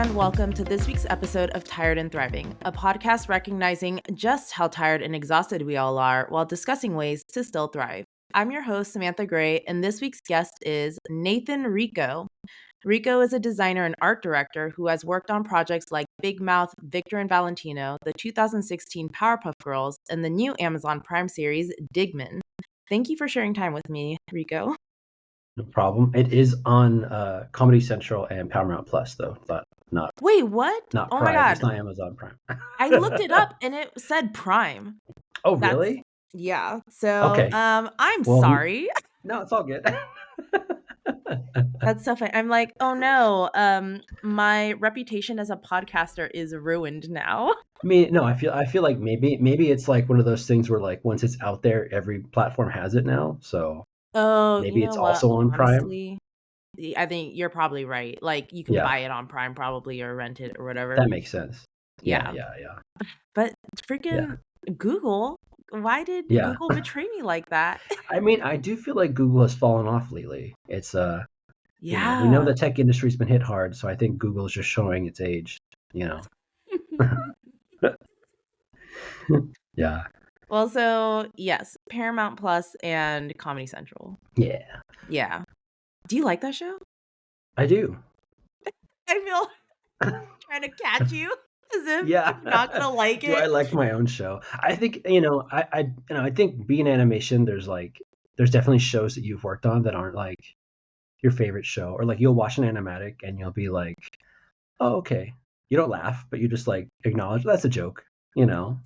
and welcome to this week's episode of Tired and Thriving, a podcast recognizing just how tired and exhausted we all are while discussing ways to still thrive. I'm your host, Samantha Gray, and this week's guest is Nathan Rico. Rico is a designer and art director who has worked on projects like Big Mouth, Victor and Valentino, the 2016 Powerpuff Girls, and the new Amazon Prime series, Digman. Thank you for sharing time with me, Rico. No problem. It is on Comedy Central and Paramount Plus, though. Not Wait, what? not Oh my Prime. It's God. not Amazon Prime. I looked it up and it said Prime. Oh, That's really? yeah. So, Okay. I'm Well, sorry. no, it's all good. That's so funny. I'm like, oh no, my reputation as a podcaster is ruined now. I mean, no, I feel like maybe it's like one of those things where like once it's out there, every platform has it now. So Oh, you maybe know it's what? also on Prime. Honestly, I think you're probably right. Like, you can Yeah, buy it on Prime probably or rent it or whatever. that makes sense. Yeah, Yeah. yeah, But yeah, freaking Google, why did yeah. Google betray me like that? I mean, I do feel like Google has fallen off lately. It's we know Yeah. the tech industry's been hit hard, so I think Google's just showing its age. You know. Yeah. Well, so yes, Paramount Plus and Comedy Central. Yeah, Yeah. Do you like that show? I do. I feel trying to catch you as if Yeah. you're not gonna like Do I it. like my own show? I think, I think being animation, there's definitely shows that you've worked on that aren't like your favorite show, or like you'll watch an animatic and you'll be like, oh, okay. You don't laugh, but you just like acknowledge that's a joke, you know.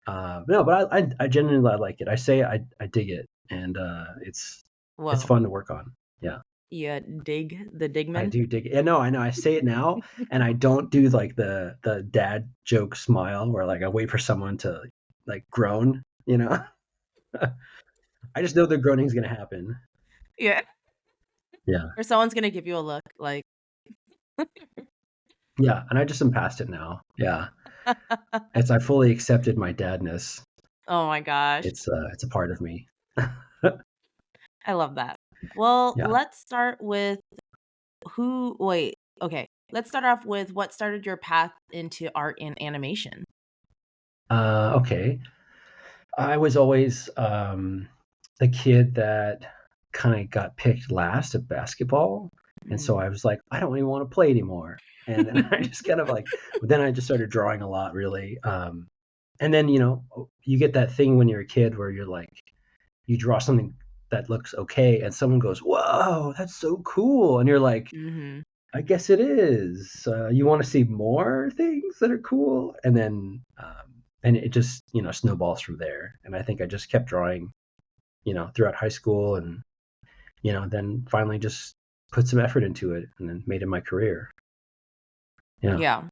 No, but I genuinely like it. I say I dig it, and it's Whoa. fun to work on. Yeah. You dig the I Digman? do dig it. Yeah, no, I know. I say it now, and I don't do like the dad joke smile where like I wait for someone to like groan. You know, I just know the groaning's gonna happen. Yeah. Yeah, Or someone's gonna give you a look like yeah, and I just am past it now. Yeah, as I fully accepted my dadness. oh my gosh. It's a part of me. I love that. Well, Yeah. let's start with okay. Let's start off with what started your path into art and animation. Okay. I was always the kid that kind of got picked last at basketball. And so I was like, I don't even want to play anymore. And then I just kind of like, then I just started drawing a lot, really. And then, you get that thing when you're a kid where you're like, you draw something that looks okay, and someone goes, whoa, that's so cool. And you're like, Mm-hmm. I guess it is. You want to see more things that are cool. And then, and it just, snowballs from there. And I think I just kept drawing, throughout high school, and, then finally just put some effort into it and then made it my career. Yeah. Yeah.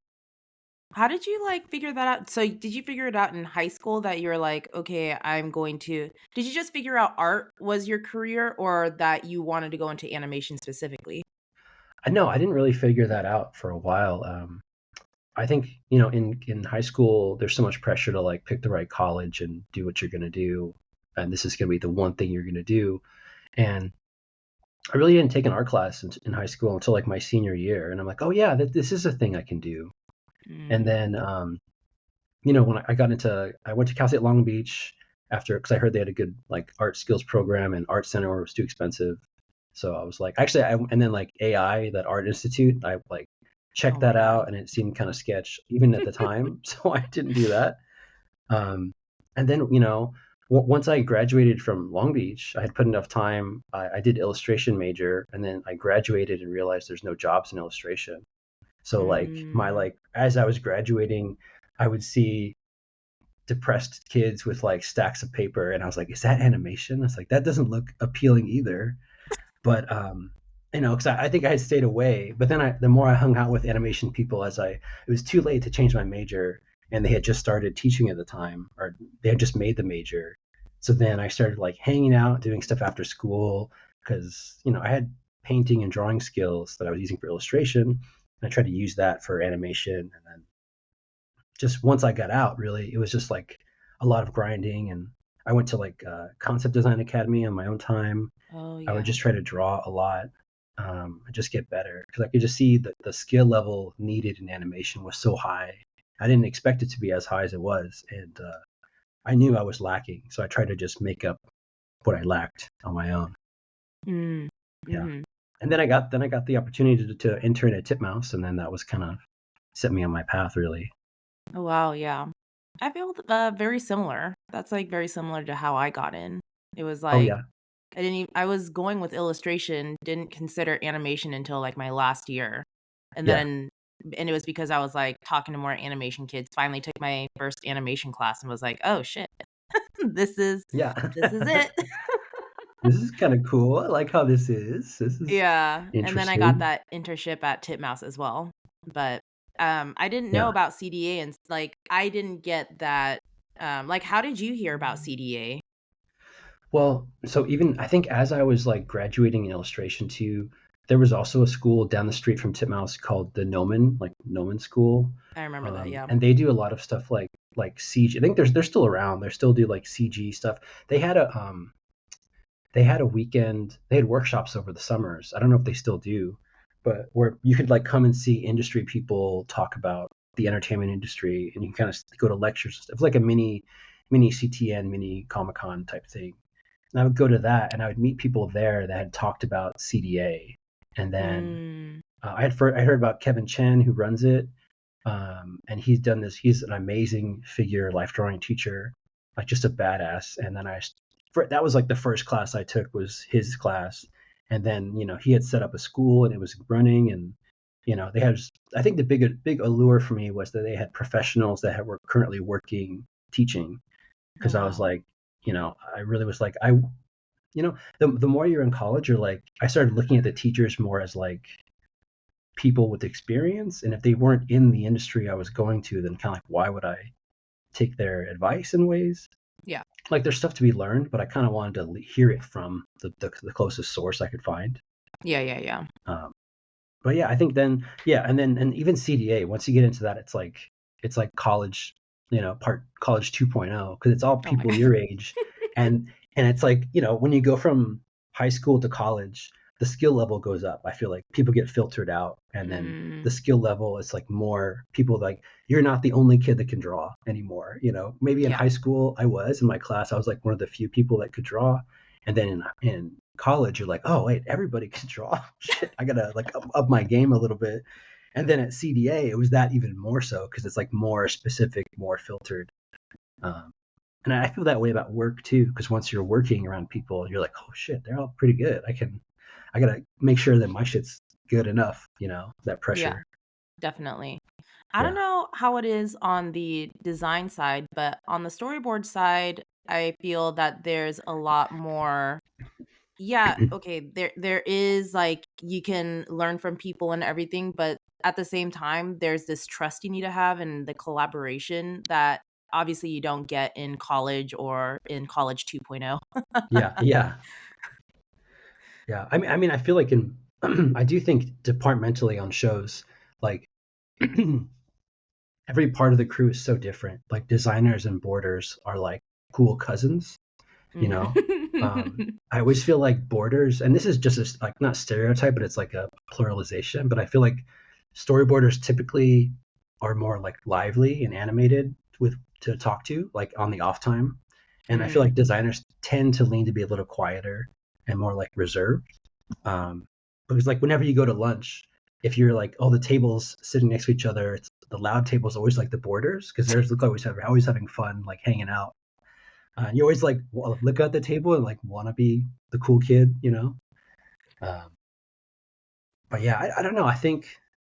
How did you figure that out? So did you figure it out in high school that you were like, okay, did you just figure out art was your career, or that you wanted to go into animation specifically? I know I didn't really figure that out for a while. I think, in high school, there's so much pressure to like pick the right college and do what you're going to do. And this is going to be the one thing you're going to do. And I really didn't take an art class in high school until like my senior year. And I'm like, oh yeah, this is a thing I can do. And then, when I went to Cal State Long Beach because I heard they had a good like art skills program, and art center was too expensive. So I was like, actually, and then like AI, that art institute, I like checked Oh that my out, God. and it seemed kind of sketch even at the time. So I didn't do that. And then, once I graduated from Long Beach, I had put enough time. I did illustration major, and then I graduated and realized there's no jobs in illustration. So as I was graduating, I would see depressed kids with like stacks of paper, and I was like, is that animation? I was like, that doesn't look appealing either. But because I think I had stayed away. But then the more I hung out with animation people, it was too late to change my major, and they had just started teaching at the time, or they had just made the major. So then I started like hanging out, doing stuff after school, because I had painting and drawing skills that I was using for illustration. I tried to use that for animation, and then just once I got out, really, it was just like a lot of grinding. And I went to like Concept Design Academy on my own time. Oh I would yeah. just try to draw a lot. and just get better, because I could just see that the skill level needed in animation was so high. I didn't expect it to be as high as it was, and I knew I was lacking, so I tried to just make up what I lacked on my own. Mm. Yeah, Mm-hmm. and then I got the opportunity to intern at Titmouse, and then that was kind of set me on my path, really. Oh, wow, yeah. I feel very similar. That's like very similar to how I got in. It was Oh like yeah, I was going with illustration, didn't consider animation until like my last year. And yeah, then and it was because I was like talking to more animation kids, finally took my first animation class and was like, "Oh shit. This is yeah. this is it." This is kind of cool. I like how this is. This is Yeah, and then I got interesting. that internship at Titmouse as well. But I didn't know Yeah. about CDA and like I didn't get that like how did you hear about CDA? Well, so even I think as I was like graduating in illustration too, there was also a school down the street from Titmouse called the Noman, like Noman School, I remember that, yeah. and they do a lot of stuff like CG. I think they're still around. They still do like CG stuff. They had a weekend. They had workshops over the summers. I don't know if they still do, but where you could like come and see industry people talk about the entertainment industry, and you can kind of go to lectures and stuff. It's like a mini CTN, mini Comic Con type thing. And I would go to that, and I would meet people there that had talked about CDA. And then Mm, I heard about Kevin Chen, who runs it, and he's done this. He's an amazing figure life drawing teacher, like just a badass. And then that was like the first class I took was his class, and then he had set up a school and it was running, and they had. I think the big allure for me was that they had professionals that were currently working teaching, oh because I was wow. like, I really was like, the more you're in college, you're like, I started looking at the teachers more as like people with experience. And if they weren't in the industry I was going to, then kind of like, why would I take their advice in ways? Yeah. Like there's stuff to be learned, but I kind of wanted to hear it from the closest source I could find. Yeah, yeah, yeah. Um, but yeah, I think then, yeah. And even CDA, once you get into that, it's like college, part college 2.0, because it's all Oh my people god. your age. And it's like, when you go from high school to college, the skill level goes up. I feel like people get filtered out, and then Mm, the skill level is like more people, like you're not the only kid that can draw anymore. Maybe in yeah. high school I was, in my class I was like one of the few people that could draw, and then in college you're like, oh wait, everybody can draw. Shit, I gotta like up my game a little bit. And then at CDA it was that even more so, because it's like more specific, more filtered. um, and I feel that way about work too, because once you're working around people, you're like, oh shit, they're all pretty good. I gotta make sure that my shit's good enough, that Yeah, pressure. definitely. I don't Yeah. know how it is on the design side, but on the storyboard side, I feel that there's a lot more. Yeah, okay, there is like you can learn from people and everything, but at the same time, there's this trust you need to have and the collaboration that obviously you don't get in college or in college 2.0. Yeah, yeah, yeah. I mean, I feel like in I do think departmentally on shows, like every part of the crew is so different. Like designers and boarders are like cool cousins, you know. Mhm. I always feel like boarders, and this is just like not stereotype, but it's like a pluralization. But I feel like storyboarders typically are more like lively and animated with to talk to, like on the off time. And I feel Mm, like designers tend to lean to be a little quieter and more like reserved. Because like whenever you go to lunch, if you're like, oh, the tables sitting next to each other, the loud tables always like the boarders, because they're always having fun, like hanging out. You always like look at the table and like want to be the cool kid. Um, but yeah, I don't know. I think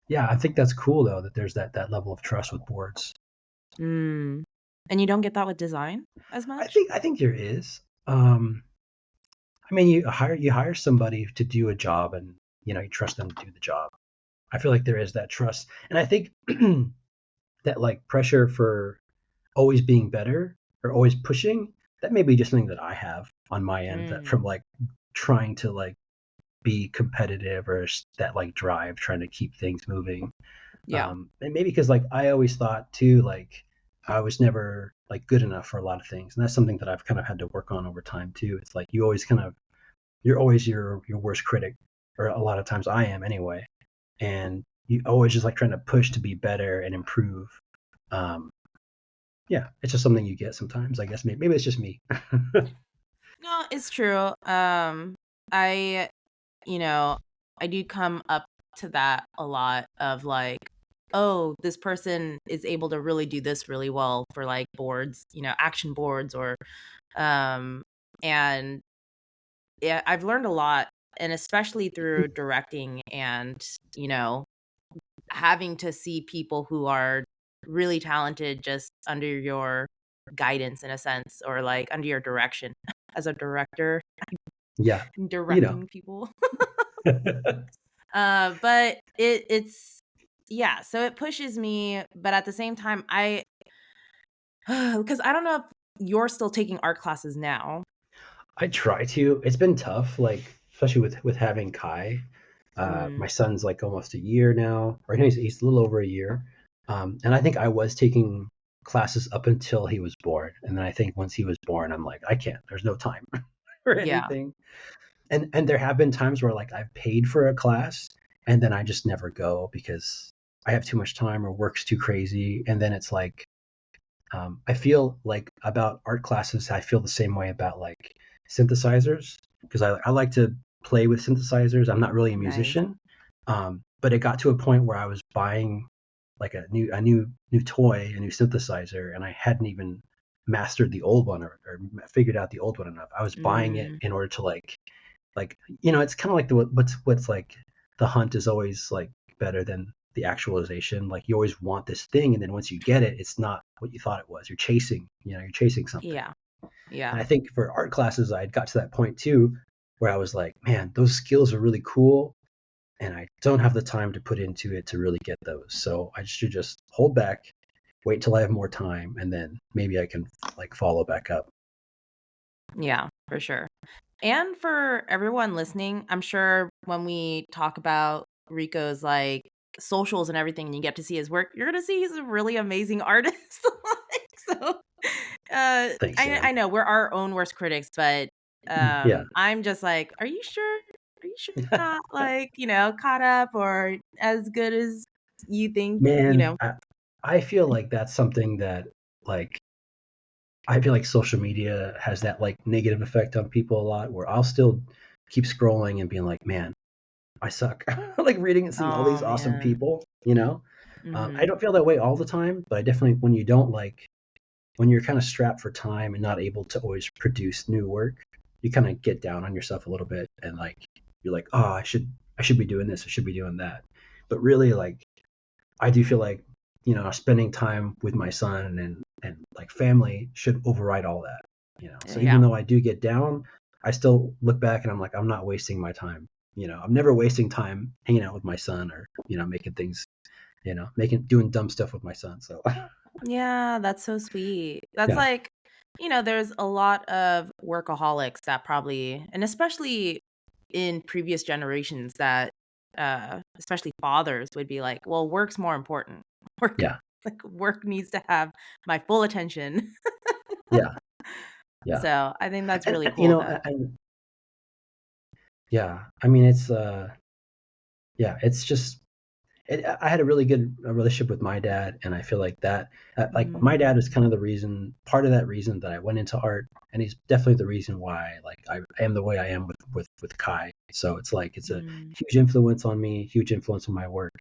that's cool though, that there's that level of trust with boards. mm. And you don't get that with design as I much? think I think there is. I mean, you hire somebody to do a job, and you trust them to do the job. I feel like there is that trust, and I think that like pressure for always being better or always pushing, that may be just something that I have on my end, that Mm, from like trying to like be competitive, or that like drive trying to keep things moving. yeah. And maybe because like I always thought too, like I was never like good enough for a lot of things, and that's something that I've kind of had to work on over time too. It's like you're always your worst critic. or a lot of times I am anyway. And you always just like trying to push to be better and improve. Um, yeah, it's just something you get sometimes. I guess maybe it's just me. No, it's true. I, you know, I do come up to that a lot of like, oh, this person is able to really do this really well for like boards, action boards or, um, and yeah, I've learned a lot, and especially through directing and, you know, having to see people who are really talented just under your guidance in a sense, or like under your direction as a director, Yeah, you know. directing people. But it's yeah, so it pushes me, but at the same time, I because I don't know if you're still taking art classes now. I try to. It's been tough, like especially with having Kai. Mm, My son's like almost a year now, or no, he's a little over a year. And I think I was taking classes up until he was born, and then I think once he was born, I'm like, I can't. There's no time for yeah, anything. And there have been times where like I've paid for a class, and then I just never go because I have too much time or work's too crazy, and then it's like I feel like about art classes, I feel the same way about like synthesizers because I like to play with synthesizers. I'm not really a nice. musician, but it got to a point where I was buying like a new toy, a new synthesizer, and I hadn't even mastered the old one or figured out the old one enough. I was buying it Mm, in order to like it's kind of like the what's like the hunt is always like better than the actualization. Like you always want this thing, and then once you get it, it's not what you thought it was. You're chasing, you're chasing something. yeah, And yeah, I think for art classes, I got to that point too, where I was like, man, those skills are really cool, and I don't have the time to put into it to really get those. So I should just hold back, wait till I have more time, and then maybe I can like follow back up. yeah, for sure. And for everyone listening, I'm sure when we talk about Rico's like socials and everything and you get to see his work, you're gonna see he's a really amazing artist. Like, so Thanks, I Sam. know we're our own worst critics, but Yeah, I'm just like, are you sure? Are you sure you're not like, caught up or as good as you think, man, I feel like that's something that like I feel like social media has that like negative effect on people a lot where I'll still keep scrolling and being like, man, I suck. Like reading and seeing all Oh these awesome man. people, I Mhm. don't feel that way all the time, but I definitely, when you don't like, when you're kind of strapped for time and not able to always produce new work, you kind of get down on yourself a little bit and like, you're like, oh, I should be doing this. I should be doing that. But really like, I do feel like spending time with my son and like family should override all that. So even Yeah. though I do get down, I still look back and I'm like, I'm not wasting my time. I'm never wasting time hanging out with my son or making things, making doing dumb stuff with my son. So Yeah, that's so sweet. That's yeah, like, there's a lot of workaholics that probably, and especially in previous generations, that especially fathers would be like, well, work's more important. Work yeah, like work needs to have my full attention. yeah, yeah. So I think that's really And cool that and yeah, I mean yeah, it's just I had a really good relationship with my dad, and I feel like that, like my mm, dad is kind of part of that reason that I went into art, and he's definitely the reason why like I am the way I am with Kai. So it's like it's a mm, huge influence on me, huge influence on my work,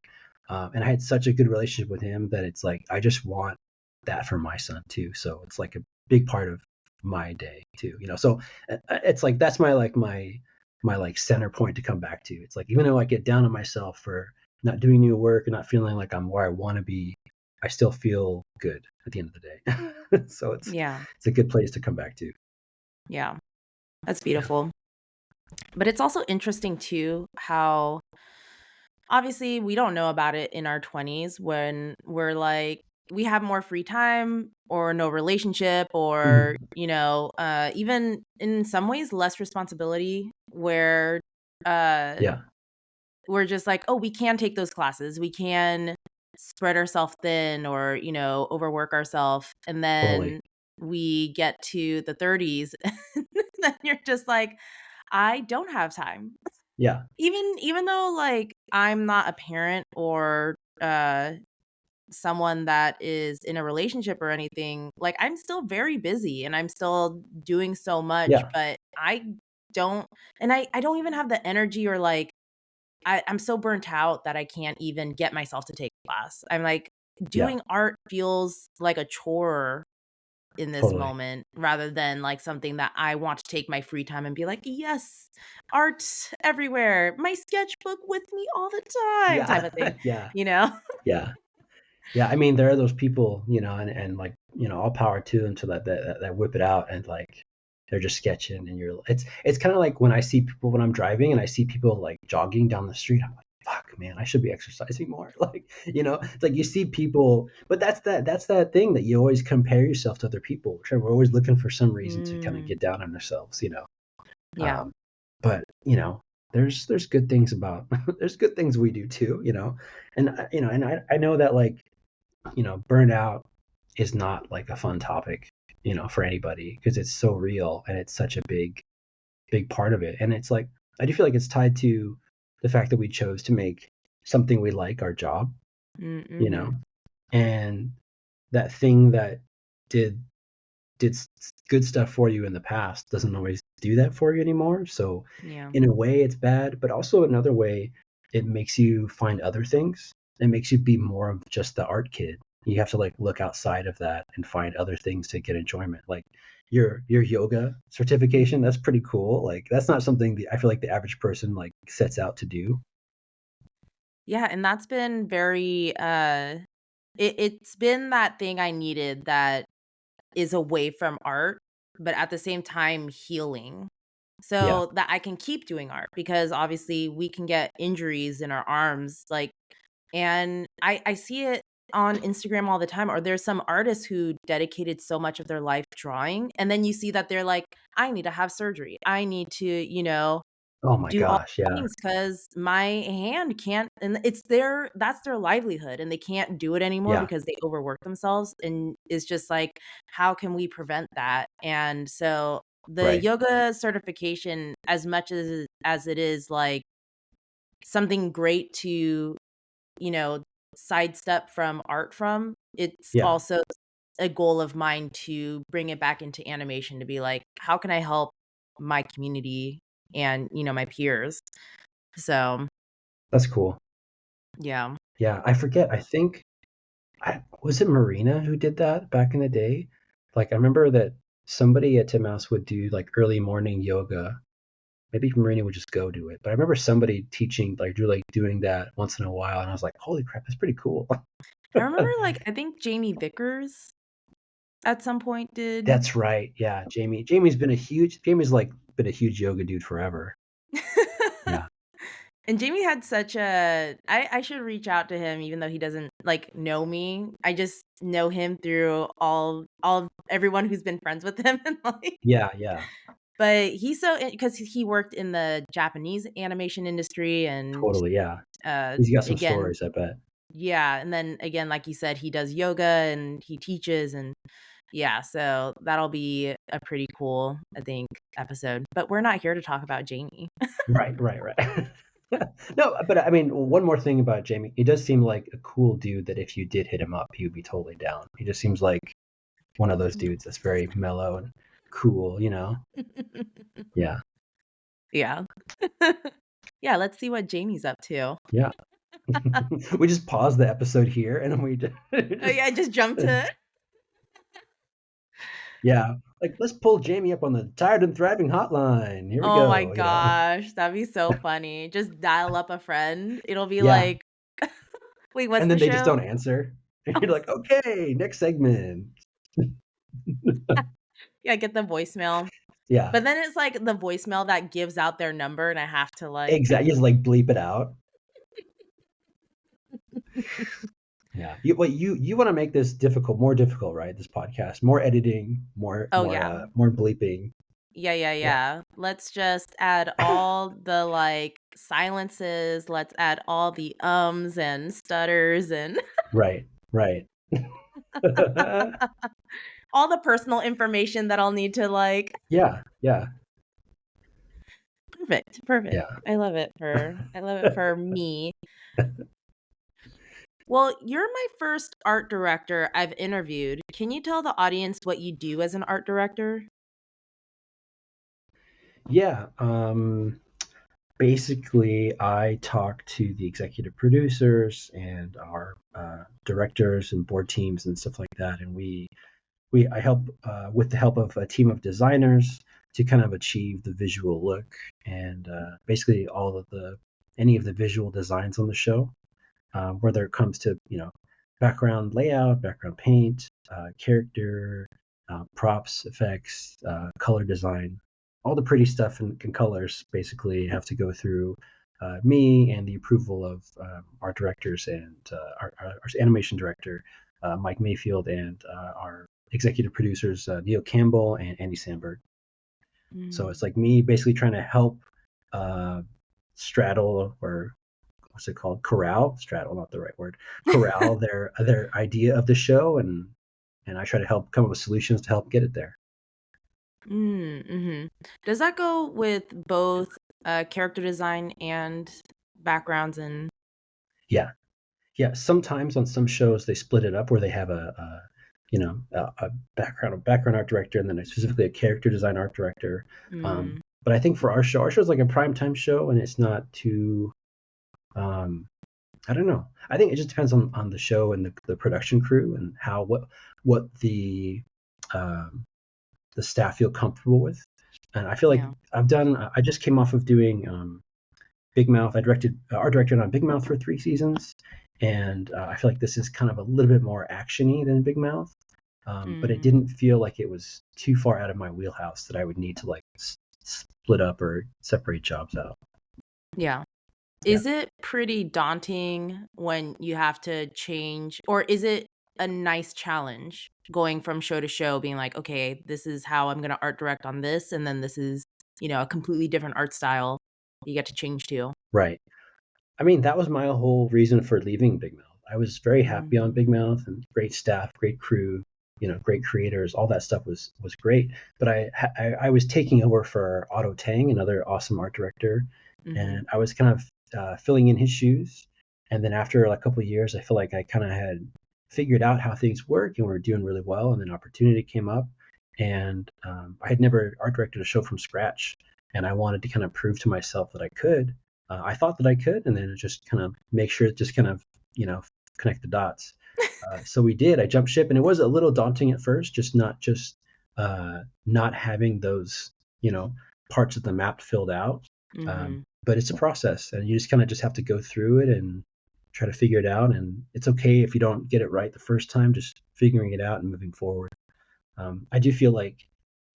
and I had such a good relationship with him that it's like I just want that for my son too. So it's like a big part of my day too. So it's like that's my like center point to come back to. It's like even though I get down on myself for not doing new work and not feeling like I'm where I want to be, I still feel good at the end of the day. So yeah, it's a good place to come back to. yeah, that's Yeah. beautiful. But it's also interesting too how obviously we don't know about it in our 20s when we're like we have more free time or no relationship or Mhm. even in some ways less responsibility where uh Yeah. we're just like, oh, we can take those classes, we can spread ourselves thin or overwork ourselves, and Totally. then we get to the 30s and then you're just like, I don't have time. Yeah. Even though like I'm not a parent or someone that is in a relationship or anything, like I'm still very busy and I'm still doing so much, Yeah. but don't I don't even have the energy or like I'm so burnt out that I can't even get myself to take class. I'm like Yeah. doing art feels like a chore in this Totally. moment rather than like something that I want to take my free time and be like, yes, art everywhere, my sketchbook with me all the time type Yeah. of thing, Yeah. you know? Yeah. Yeah. I mean, there are those people, and like, all power to them to that whip it out and like they're just sketching and it's kind of like when I see people when I'm driving and I see people like jogging down the street, I'm like, fuck, man, I should be exercising more. Like, it's like you see people, but that's that thing that you always compare yourself to other people. Sure, we're always looking for some reason to kind of Mm, get down on ourselves. yeah. Um, but there's good things about there's good things we do too, and I know that like burnout is not like a fun topic, for anybody because it's so real and it's such a big part of it. And it's like I do feel like it's tied to the fact that we chose to make something we like our job, you Mm-hmm. know, and that thing that did good stuff for you in the past doesn't always do that for you anymore. So Yeah. in a way it's bad, but also another way it makes you find other things. It makes you be more of just the art kid. You have to like look outside of that and find other things to get enjoyment. Like your yoga certification, that's pretty cool. Like that's not something that I feel like the average person like sets out to do. Yeah, and that's been very it's been that thing I needed that is away from art, but at the same time healing. Yeah. So that I can keep doing art because obviously we can get injuries in our arms like and I see it on Instagram all the time or there's some artists who dedicated so much of their life drawing and then you see that they're like I need to have surgery. I need to, Oh my do all gosh, yeah. things because my hand can't and it's their that's their livelihood and they can't do it anymore Yeah. because they overwork themselves and it's just like how can we prevent that and so the Right. yoga certification as much as it is like something great to sidestep from art from it's Yeah. also a goal of mine to bring it back into animation to be like how can I help my community and my peers so, That's cool. yeah. Yeah, I forget. I think was it Marina who did that back in the day? Like I remember that somebody at Tim House would do like early morning yoga. Maybe Marina would just go do it. But I remember somebody teaching like doing that once in a while and I was like, "Holy crap, that's pretty cool." I remember, like, I think Jamie Vickers at some point did. That's right. Yeah, Jamie. Jamie's like been a huge yoga dude forever. Yeah. And Jamie had such a I should reach out to him even though he doesn't, like, know me. I just know him through all everyone who's been friends with him and, like Yeah, yeah. but he's so because he worked in the Japanese animation industry and, Totally, yeah. He's got some again stories, I bet. yeah, and then again, like you said, he does yoga and he teaches and yeah, so that'll be a pretty cool, I think, episode. But we're not here to talk about Jamie. Right, right, right. No, but I mean, one more thing about Jamie. He does seem like a cool dude that if you did hit him up, he would be totally down. He just seems like one of those dudes that's very mellow and cool. Yeah, Yeah. Yeah, let's see what Jamie's up to. yeah. We just pause the episode here and then we Oh, just yeah, just jump to yeah, like let's pull Jamie up on the Tired and Thriving hotline. Here we Oh my go. gosh, that'd be so funny. Just dial up a friend. It'll be Yeah, like, "Wait, what's and the then they just show?" don't answer. And you're like, okay, next segment. Yeah, get the voicemail. Yeah, But then it's like the voicemail that gives out their number and I have to like exactly. Just like bleep it out. Yeah. You want to make this more difficult, right? This podcast, more editing, more Oh, more yeah. uh more bleeping. Yeah, yeah, Yeah. yeah. Let's just add all the, like, silences, let's add all the ums and stutters and Right. Right. all the personal information that I'll need to, like Yeah. Yeah. Perfect. Perfect. Yeah. I love it for me. Well, you're my first art director I've interviewed. Can you tell the audience what you do as an art director? Yeah. Basically, I talk to the executive producers and our directors and board teams and stuff like that, and I help with the help of a team of designers to kind of achieve the visual look and basically all of the any of the visual designs on the show, whether it comes to background layout, background paint, character, props, effects, color design, all the pretty stuff and colors basically have to go through me and the approval of our directors and our animation director, Mike Mayfield, and our executive producers, Neil Campbell and Andy Sandberg. So Mm. it's like me basically trying to help uh, straddle, or what's it called? Corral, straddle, not the right word. Corral their idea of the show, and I try to help come up with solutions to help get it there. Mm-hmm. Does that go with both character design and backgrounds and Yeah, yeah. Sometimes on some shows they split it up where they have a background art director and then specifically a character design art director. mm, But I think for our show is like a primetime show, and it's not too. Um, I don't know. I think it just depends on the show and the production crew and how what um, the staff feel comfortable with. And I feel like yeah. I just came off of doing Big Mouth. I art directed on Big Mouth for 3 seasons, and I feel like this is kind of a little bit more actiony than Big Mouth. But it Mm, didn't feel like it was too far out of my wheelhouse that I would need to like split up or separate jobs out. yeah. Yeah. Is it pretty daunting when you have to change, or is it a nice challenge going from show to show, being like, okay, this is how I'm going to art direct on this, and then this is, a completely different art style you get to change to? Right. I mean, that was my whole reason for leaving Big Mouth. I was very happy on Mm, Big Mouth and great staff, great crew, great creators. All that stuff was great. But I was taking over for Otto Tang, another awesome art director, mm-hmm. and I was kind of filling in his shoes. And then after a couple of years, I feel like I kind of had figured out how things work and we were doing really well. And then opportunity came up, and I had never art directed a show from scratch, and I wanted to kind of prove to myself that I could. I thought that I could, and then just kind of make sure, just kind of, you know, connect the dots. So we did. I jumped ship, and it was a little daunting at first, just not having those, you know, parts of the map filled out. Mm-hmm. But it's a process, and you just kind of just have to go through it and try to figure it out. And it's okay if you don't get it right the first time, just figuring it out and moving forward. I do feel like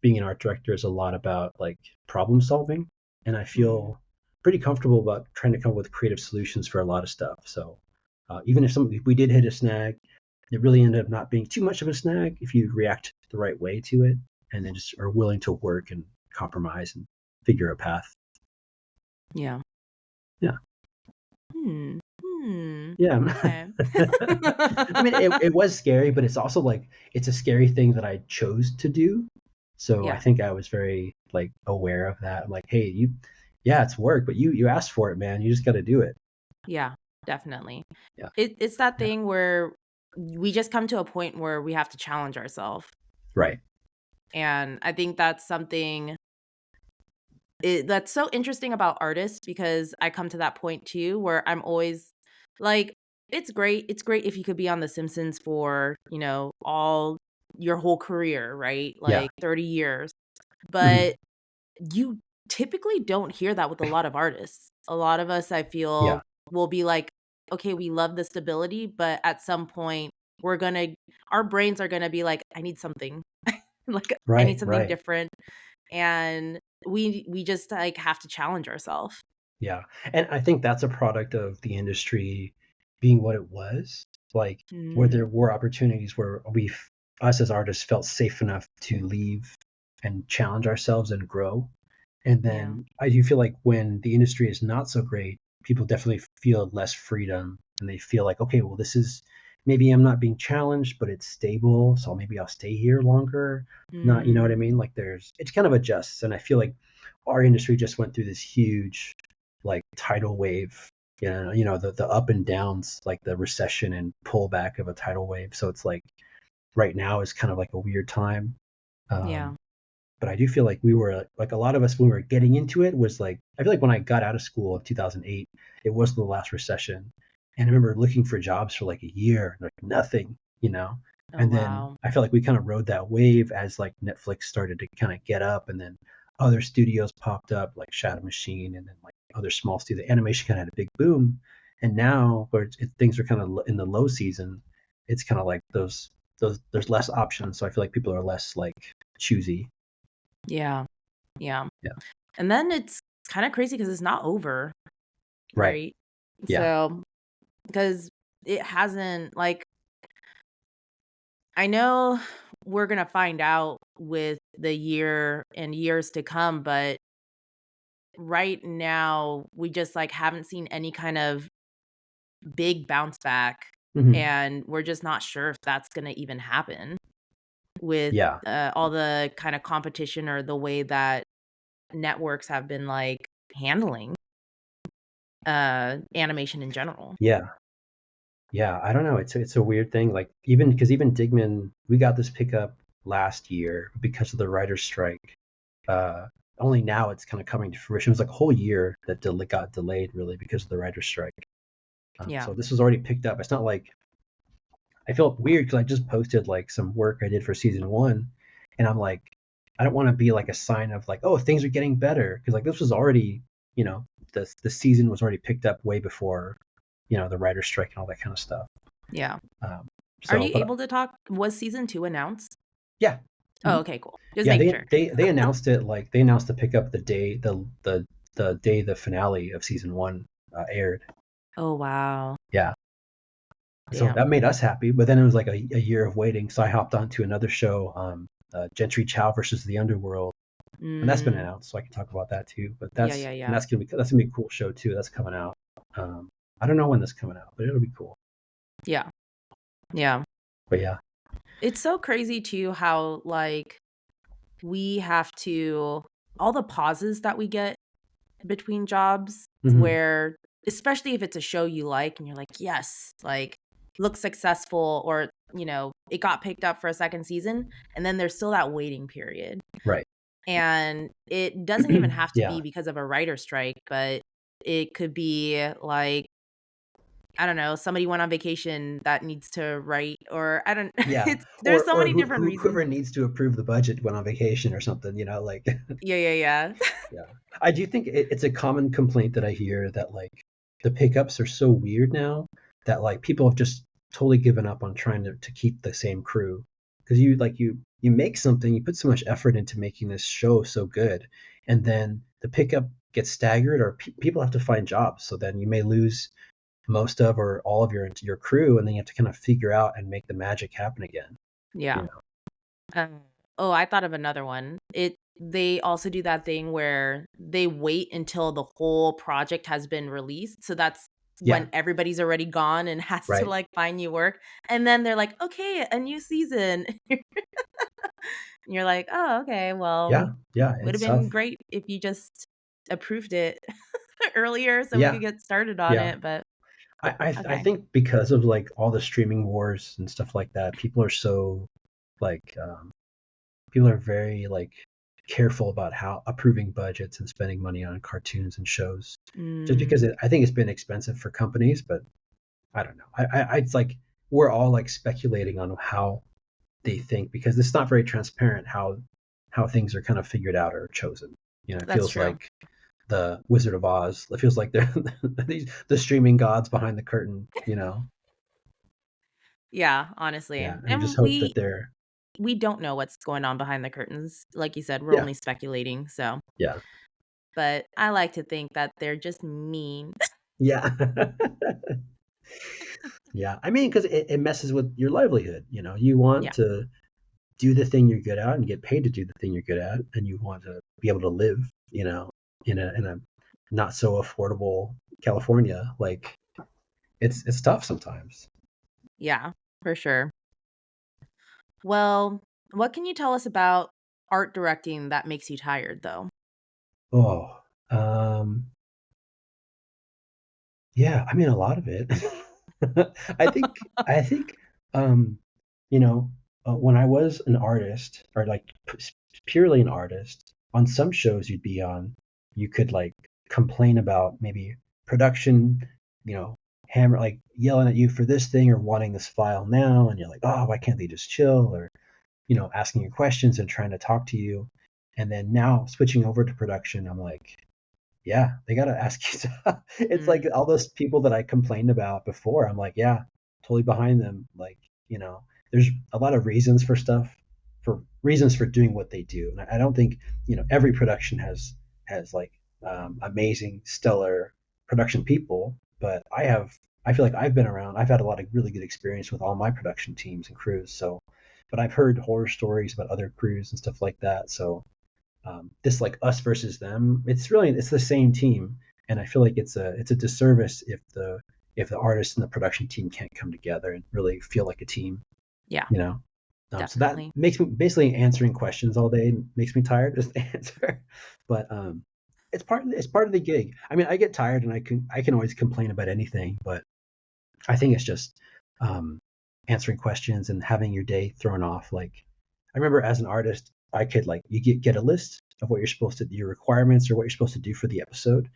being an art director is a lot about like problem solving, and I Mm, feel pretty comfortable about trying to come up with creative solutions for a lot of stuff. So even if we did hit a snag, it really ended up not being too much of a snag if you react the right way to it, and then just are willing to work and compromise and figure a path. yeah. Yeah, Hmm. Hmm. yeah. Okay. I mean, it was scary, but it's also like it's a scary thing that I chose to do. So I Yeah. think I was very like aware of that. I'm like, hey, yeah, it's work, but you asked for it, man. You just got to do it. Yeah, definitely. Yeah, It's that yeah, thing where we just come to a point where we have to challenge ourselves. right. And I think that's something that's so interesting about artists, because I come to that point too where I'm always like, it's great. It's great if you could be on The Simpsons for, all your whole career, right? Yeah, Like 30 years. mhm, But you typically don't hear that with a lot of artists. A lot of us, I yeah, feel, will be like, okay, we love the stability, but at some point, we're gonna, our brains are gonna be like, I need something, like I need right, something right. different, and we just like have to challenge ourselves. Yeah. And I think that's a product of the industry being what it was. Like where Mm, there were opportunities where us as artists felt safe enough to leave and challenge ourselves and grow. And yeah. then I do feel like when the industry is not so great, people definitely feel less freedom and they feel like, okay, well, this is maybe I'm not being challenged, but it's stable. So maybe I'll stay here longer. Not, you know what I Mm, mean? Like it's kind of adjusts. And I feel like our industry just went through this huge like tidal wave. The up and downs, like the recession and pullback of a tidal wave. So it's like right now is kind of like a weird time. Yeah. Um, but I do feel like we were like a lot of us when we were getting into it was like I feel like when I got out of school in 2008, it was the last recession, and I remember looking for jobs for like a year, like nothing, Oh, and then wow. I feel like we kind of rode that wave as like Netflix started to kind of get up, and then other studios popped up like Shadow Machine, and then like other small studios. Animation kind of had a big boom, and now where things are kind of in the low season, it's kind of like those there's less options, so I feel like people are less like choosy. Yeah. Yeah. Yeah. And then it's kind of crazy because it's not over, Right. right? Yeah. So, because it hasn't, like, I know we're going to find out with the year and years to come, but right now we just like haven't seen any kind of big bounce back. Hmm. And we're just not sure if that's going to even happen with Yeah. all the kind of competition or the way that networks have been like handling animation in general. Yeah. Yeah. I don't know. It's a weird thing. Like even because even Digman, we got this pickup last year because of the writer's strike. Uh, Only now it's kind of coming to fruition. It was like a whole year that got delayed really because of the writer's strike. Yeah. So this was already picked up. It's not like I felt weird because I just posted like some work I did for season one, and I'm like, I don't want to be like a sign of like, oh, things are getting better because like this was already, the season was already picked up way before, the writer's strike and all that kind of stuff. Yeah. Um, Are so, you but able to talk? Was season 2 announced? yeah, Oh, mhm. okay, cool. Just Yeah, making they sure. they they announced it like they announced the pickup the day the day the finale of season one aired. Oh, wow. Yeah, so Damn. that made us happy. But then it was like a year of waiting, so I hopped on to another show, Gentry Chow versus the Underworld, and that's been Mm, announced, so I can talk about that too. But yeah, yeah, yeah. that's gonna be a cool show too. That's coming out. I don't know when that's coming out, but it'll be cool. Yeah. Yeah. But yeah. It's so crazy too how like we have to all the pauses that we get between jobs Hmm. where especially if it's a show you like and you're like, "Yes, like looks successful," or, it got picked up for a second season, and then there's still that waiting period. Right. And it doesn't even have to Yeah. be because of a writer strike, but it could be like, I don't know, somebody went on vacation that needs to write, or I don't Yeah. there's so Or many different reasons. whoever needs to approve the budget went on vacation or something. Like Yeah, yeah, yeah. yeah. I do think it's a common complaint that I hear that like the pickups are so weird now that like people have just totally given up on trying to keep the same crew because you make something, you put so much effort into making this show so good, and then the pickup gets staggered or people have to find jobs, so then you may lose most of or all of your crew, and then you have to kind of figure out and make the magic happen again. You Yeah. know. Oh, I thought of another one. They also do that thing where they wait until the whole project has been released. So that's Yeah. when everybody's already gone and has to Right. like find new work. And then they're like, "Okay, a new season." And you're like, "Oh, okay. Well, Yeah. Yeah. would have It's been tough. great if you just approved it earlier so we could Yeah. get started on Yeah. it." But I okay. think because of like all the streaming wars and stuff like that, people are so like people are very like careful about how approving budgets and spending money on cartoons and shows, just because Mm, I think it's been expensive for companies. But I don't know. It's like we're all like speculating on how they think because it's not very transparent how things are kind of figured out or chosen. It that's feels true. like the Wizard of Oz. It feels like they're the streaming gods behind the curtain. Yeah, honestly. Yeah, and we just And hope that they're we don't know what's going on behind the curtains. Like you said, we're yeah, only speculating, so yeah, but I like to think that they're just mean. yeah, yeah. I mean, because it messes with your livelihood. You want Yeah, to do the thing you're good at and get paid to do the thing you're good at, and you want to be able to live, in a not so affordable California. Like it's tough sometimes. yeah, for sure. Well, what can you tell us about art directing that makes you tired, though? Oh, um, yeah, I mean a lot of it. I think um, you know, when I was an artist or like purely an artist, on some shows you'd be on, you could like complain about maybe production, you know, hammer like yelling at you for this thing or wanting this file now, and you're like, oh, why can't they just chill? Or asking you questions and trying to talk to you. And then now switching over to production, I'm like, yeah, they got to ask you. It's like Mm, all those people that I complained about before. I'm like, yeah, totally behind them. Like, there's a lot of reasons for stuff, for reasons for doing what they do. And I don't think, every production has like amazing, stellar production people. But I feel like I've been around. I've had a lot of really good experience with all my production teams and crews. So, but I've heard horror stories about other crews and stuff like that. So this like us versus them, it's the same team, and I feel like it's a disservice if the artist and the production team can't come together and really feel like a team, yeah, you know. So that definitely. makes me basically answering questions all day makes me tired just to answer, but it's part of the gig. I mean, I get tired and I can always complain about anything, but I think it's just um, answering questions and having your day thrown off. Like I remember as an artist, I could like you get a list of what you're supposed to your requirements or what you're supposed to do for the episode,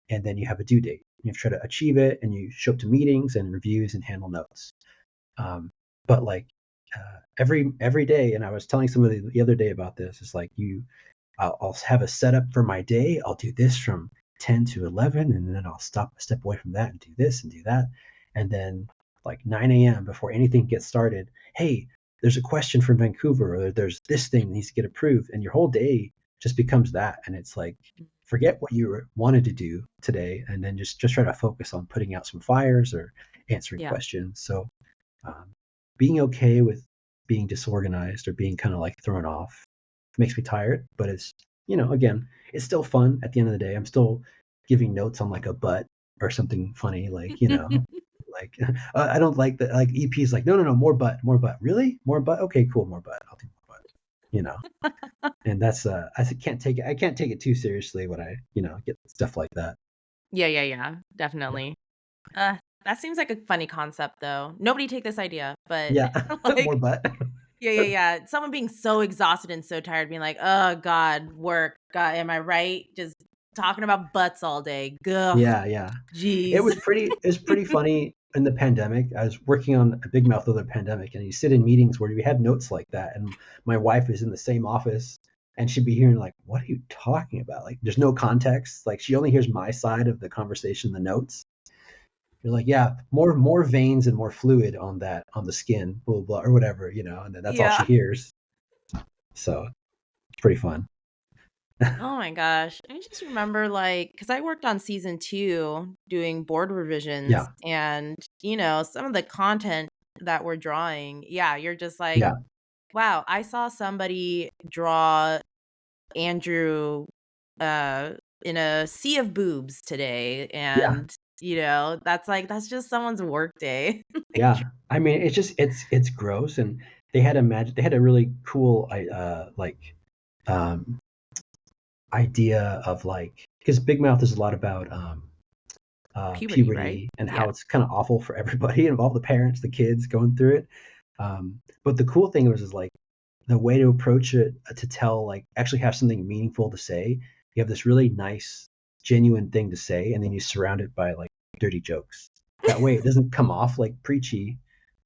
and then you have a due date. You have to try to achieve it, and you show up to meetings and reviews and handle notes. Um, but like every day, and I was telling somebody the other day about this. It's like I'll have a setup for my day. I'll do this from 10 to 11, and then I'll step away from that and do this and do that. And then like 9 a.m. before anything gets started, hey, there's a question from Vancouver, or there's this thing that needs to get approved, and your whole day just becomes that. And it's like, forget what you wanted to do today, and then just try to focus on putting out some fires or answering Yeah. questions. So um, being okay with being disorganized or being kind of like thrown off makes me tired, but again, it's still fun at the end of the day. I'm still giving notes on like a butt or something funny, like, like I don't like that. Like EP's like, no, no, no, more butt. Really? More butt? Okay, cool, more butt. I'll do more butt. You know, and that's I can't take it too seriously when I get stuff like that. Yeah, yeah, yeah, Yeah, definitely. Uh, that seems like a funny concept though. Nobody take this idea, but yeah, more like, butt. yeah, yeah, yeah. Someone being so exhausted and so tired, being like, "Oh God, work. God, am I right? Just talking about butts all day. Ugh, Yeah, yeah. It jeez." was pretty funny in the pandemic. I was working on a Big Mouth over the pandemic, and you sit in meetings where we had notes like that, and my wife is in the same office, and she'd be hearing like, "What are you talking about?" Like, there's no context. Like, she only hears my side of the conversation, the notes. You're like, "Yeah, more veins and more fluid on the skin, blah blah, blah or whatever, and then that's all she Yeah. hears." So it's pretty fun. Oh my gosh. I just remember like because I worked on season 2 doing board revisions Yeah, and, some of the content that we're drawing, yeah, you're just like, yeah, wow, I saw somebody draw Andrew uh in a sea of boobs today yeah. and that's just someone's work day. Like, Yeah, I mean, it's gross, and they had a really cool um, idea of like because Big Mouth is a lot about puberty, right? puberty and Yeah. how it's kind of awful for everybody and all the parents, the kids going through it. But the cool thing was is like the way to approach it to tell like actually have something meaningful to say. You have this really nice, genuine thing to say, and then you surround it by like dirty jokes. That way, it doesn't come off like preachy.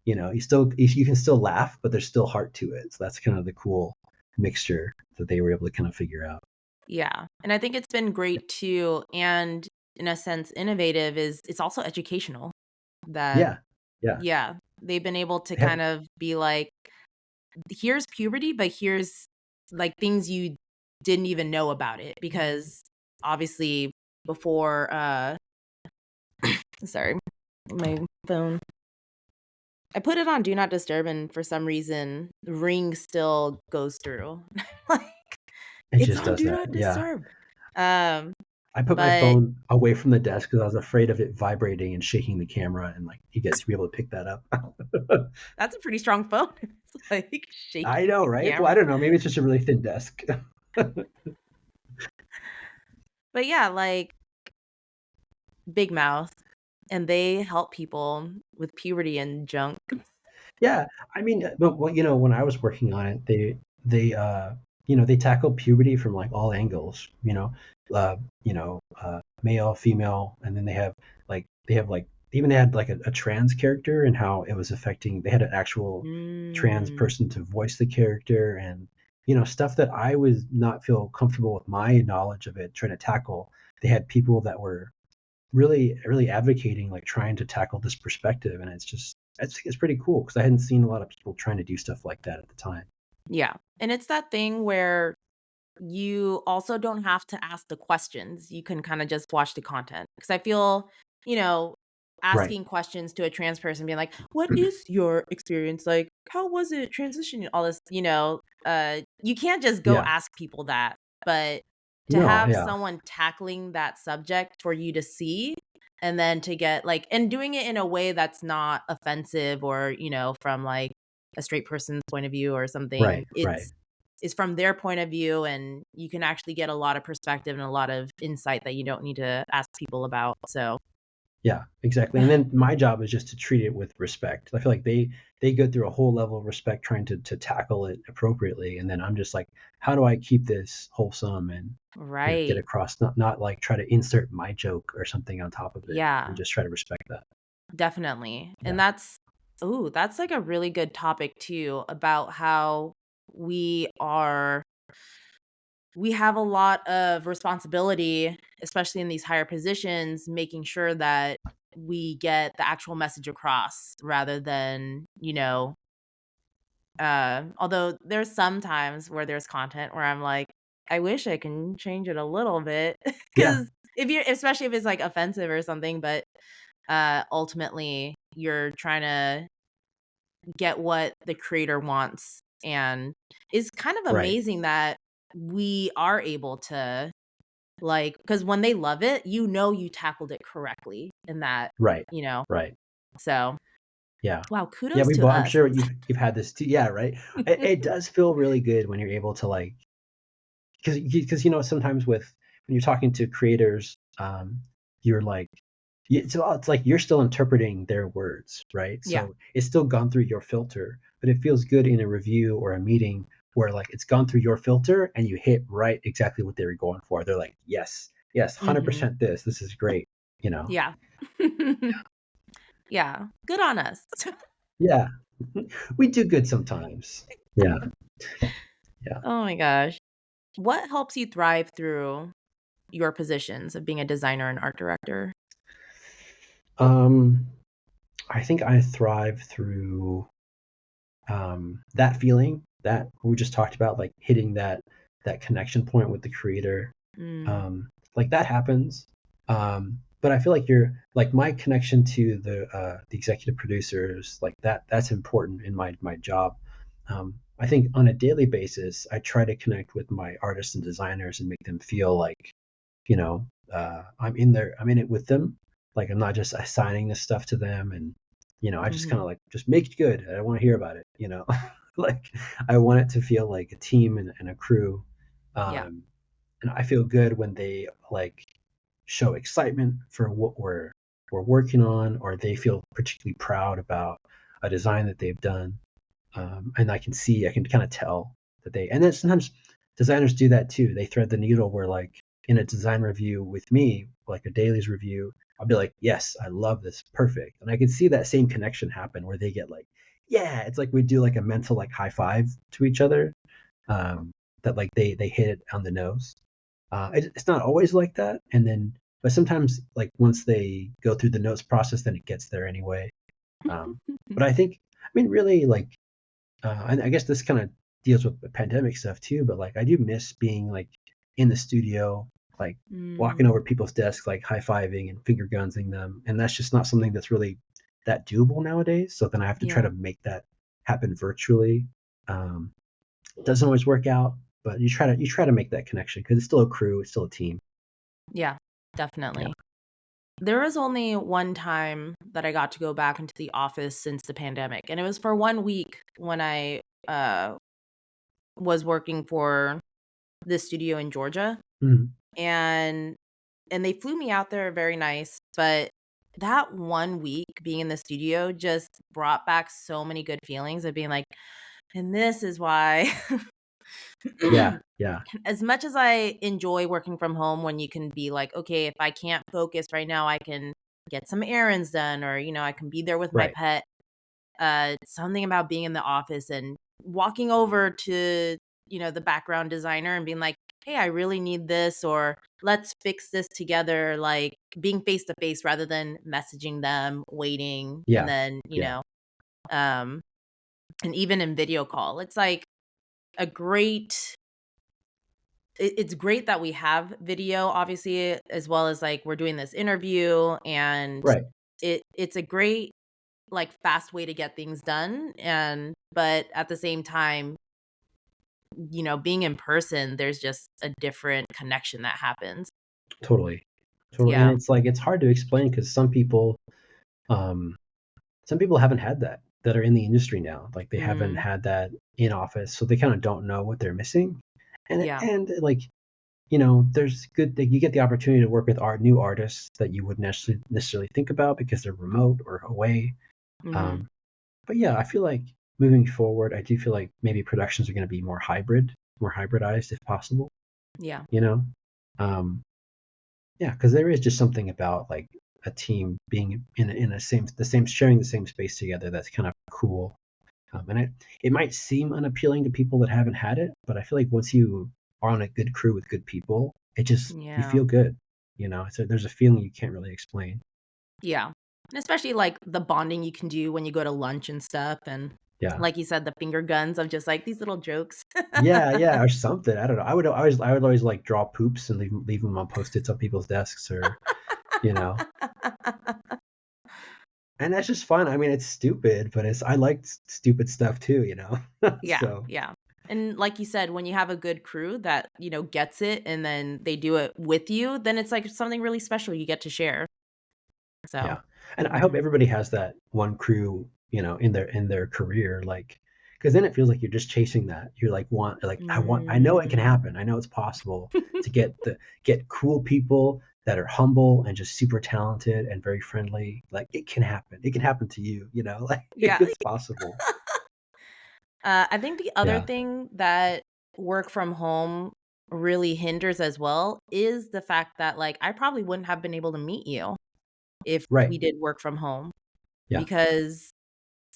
You can still laugh, but there's still heart to it. So that's kind of the cool mixture that they were able to kind of figure out. Yeah. And I think it's been great too and in a sense innovative is it's also educational that Yeah, yeah, yeah, they've been able to they have, kind of be like here's puberty, but here's like things you didn't even know about it because obviously before sorry, my phone. I put it on do not disturb and for some reason ring still goes through. Like it it's just on does do that. not Yeah, disturb. Um I put my but phone away from the desk because I was afraid of it vibrating and shaking the camera, and like you guys to be able to pick that up. that's a pretty strong phone. It's like I shaking know, the right? Well, I camera. don't know. Maybe it's just a really thin desk. But yeah, like Big Mouth, and they help people with puberty and junk. Yeah, I mean, but well, when I was working on it, they tackle puberty from like all angles. Male, female, and then they have like even they had like a trans character and how it was affecting. They had an actual trans Mm, person to voice the character, and stuff that I was not feel comfortable with my knowledge of it trying to tackle. They had people that were really really advocating like trying to tackle this perspective, and it's pretty cool because I hadn't seen a lot of people trying to do stuff like that at the time. yeah. And it's that thing where you also don't have to ask the questions. You can kind of just watch the content. Because I feel, you know, Right. asking questions to a trans person, being like, "What is your experience like? How was it transitioning?" All this, you can't just go Yeah. ask people that. But to No. have Yeah. someone tackling that subject for you to see, and then to get like, and doing it in a way that's not offensive or from like a straight person's point of view or something. Right. Right. It's from their point of view, and you can actually get a lot of perspective and a lot of insight that you don't need to ask people about. So, Yeah, exactly. And then my job is just to treat it with respect. I feel like they go through a whole level of respect trying to tackle it appropriately, and then I'm just like, how do I keep this wholesome and get right. across, not like try to insert my joke or something on top of it, and Yeah, just try to respect that. definitely. And Yeah. that's like a really good topic too, about how we are we have a lot of responsibility, especially in these higher positions, making sure that we get the actual message across rather than, although there's some times where there's content where I'm like, I wish I can change it a little bit Yeah. because if you especially if it's like offensive or something, but ultimately you're trying to get what the creator wants, and it's kind of Right. amazing that we are able to, like, because when they love it, you tackled it correctly in that, Right. you know. Right. So Yeah. wow, Yeah, kudos to I'm us. sure you've had this too. Yeah, right. It does feel really good when you're able to like, because sometimes with when you're talking to creators, you're like, it's like you're still interpreting their words, right? Yeah. So it's still gone through your filter, but it feels good in a review or a meeting where like it's gone through your filter and you hit right exactly what they were going for. They're like, yes, yes, Mhm. 100% this is great, you know? Yeah. Yeah, good on us. Yeah, we do good sometimes. Yeah, yeah. Oh my gosh. What helps you thrive through your positions of being a designer and art director? Um, I think I thrive through that feeling that we just talked about, like hitting that connection point with the creator. Mm, Like that happens, but I feel like you're like my connection to the executive producers, like that's important in my job. I think on a daily basis, I try to connect with my artists and designers and make them feel like I'm in it with them. Like I'm not just assigning this stuff to them, and I just kind mhm. of like just make it good. I want to hear about it. Like I want it to feel like a team and a crew. Yeah. And I feel good when they like show excitement for what we're working on, or they feel particularly proud about a design that they've done. And I can kind of tell that and then sometimes designers do that too. They thread the needle where like in a design review with me, like a dailies review, I'll be like, yes, I love this, perfect. And I can see that same connection happen where they get like, yeah, it's like we do like a mental like high five to each other. Um, that like they hit it on the nose. It's not always like that, and then but sometimes like once they go through the notes process, then it gets there anyway. But I think I mean really like and I guess this kind of deals with the pandemic stuff too, but like I do miss being like in the studio, like walking Mm, over people's desks, like high fiving and finger gunsing them, and that's just not something that's really that doable nowadays. So then I have to try yeah. to make that happen virtually. Um, it doesn't always work out, but you try to make that connection because it's still a crew, it's still a team. Yeah, Yeah. definitely. There was only one time that I got to go back into the office since the pandemic, and it was for 1 week when I, was working for this studio in Georgia, Mhm. and and they flew me out there, very nice, but that 1 week being in the studio just brought back so many good feelings of being like, "And this is why." Yeah, yeah, As much as I enjoy working from home when you can be like, "Okay, if I can't focus right now, I can get some errands done," or, I can be there with my right. pet. Something about being in the office and walking over to, the background designer and being like, "Hey, I really need this," or "Let's fix this together," like being face to face rather than messaging them, waiting, and Yeah, then, yeah, um and even in video call. It's like a great it's great that we have video, obviously, as well as like we're doing this interview, and right. it's a great, like, fast way to get things done. And but at the same time, being in person, there's just a different connection that happens. Totally, totally. And Yeah. it's like it's hard to explain because um, some people haven't had that are in the industry now. Like they haven't Mhm. had that in office, so they kind of don't know what they're missing. Yeah. And like there's good that you get the opportunity to work with new artists that you wouldn't necessarily think about because they're remote or away. Mhm. Um, but yeah, I feel like moving forward, I do feel like maybe productions are going to be more hybridized if possible. Yeah. You know, um, yeah, because there is just something about like a team being in a same the same sharing the same space together that's kind of cool. And it might seem unappealing to people that haven't had it, but I feel like once you are on a good crew with good people, you Yeah. feel good. There's a feeling you can't really explain. Yeah. And especially, like, the bonding you can do when you go to lunch and stuff, and Yeah, like you said, the finger guns of just, like, these little jokes. yeah, yeah, or something. I don't know. I would always like draw poops and leave them on post-its on people's desks, or you know, and that's just fun. I mean, it's stupid, but I like stupid stuff too. Yeah, So yeah. And like you said, when you have a good crew that, gets it and then they do it with you, then it's like something really special you get to share. So, yeah, and I hope mhm. everybody has that one crew, in their career, like, because then it feels like you're just chasing that. You're like I know it can Mm. happen. I know it's possible to get cool people that are humble and just super talented and very friendly. Like it can happen. It can happen to you. Like Yeah. it's possible. I think the other Yeah. thing that work from home really hinders as well is the fact that, like, I probably wouldn't have been able to meet you if Right. we did work from home, Yeah. because,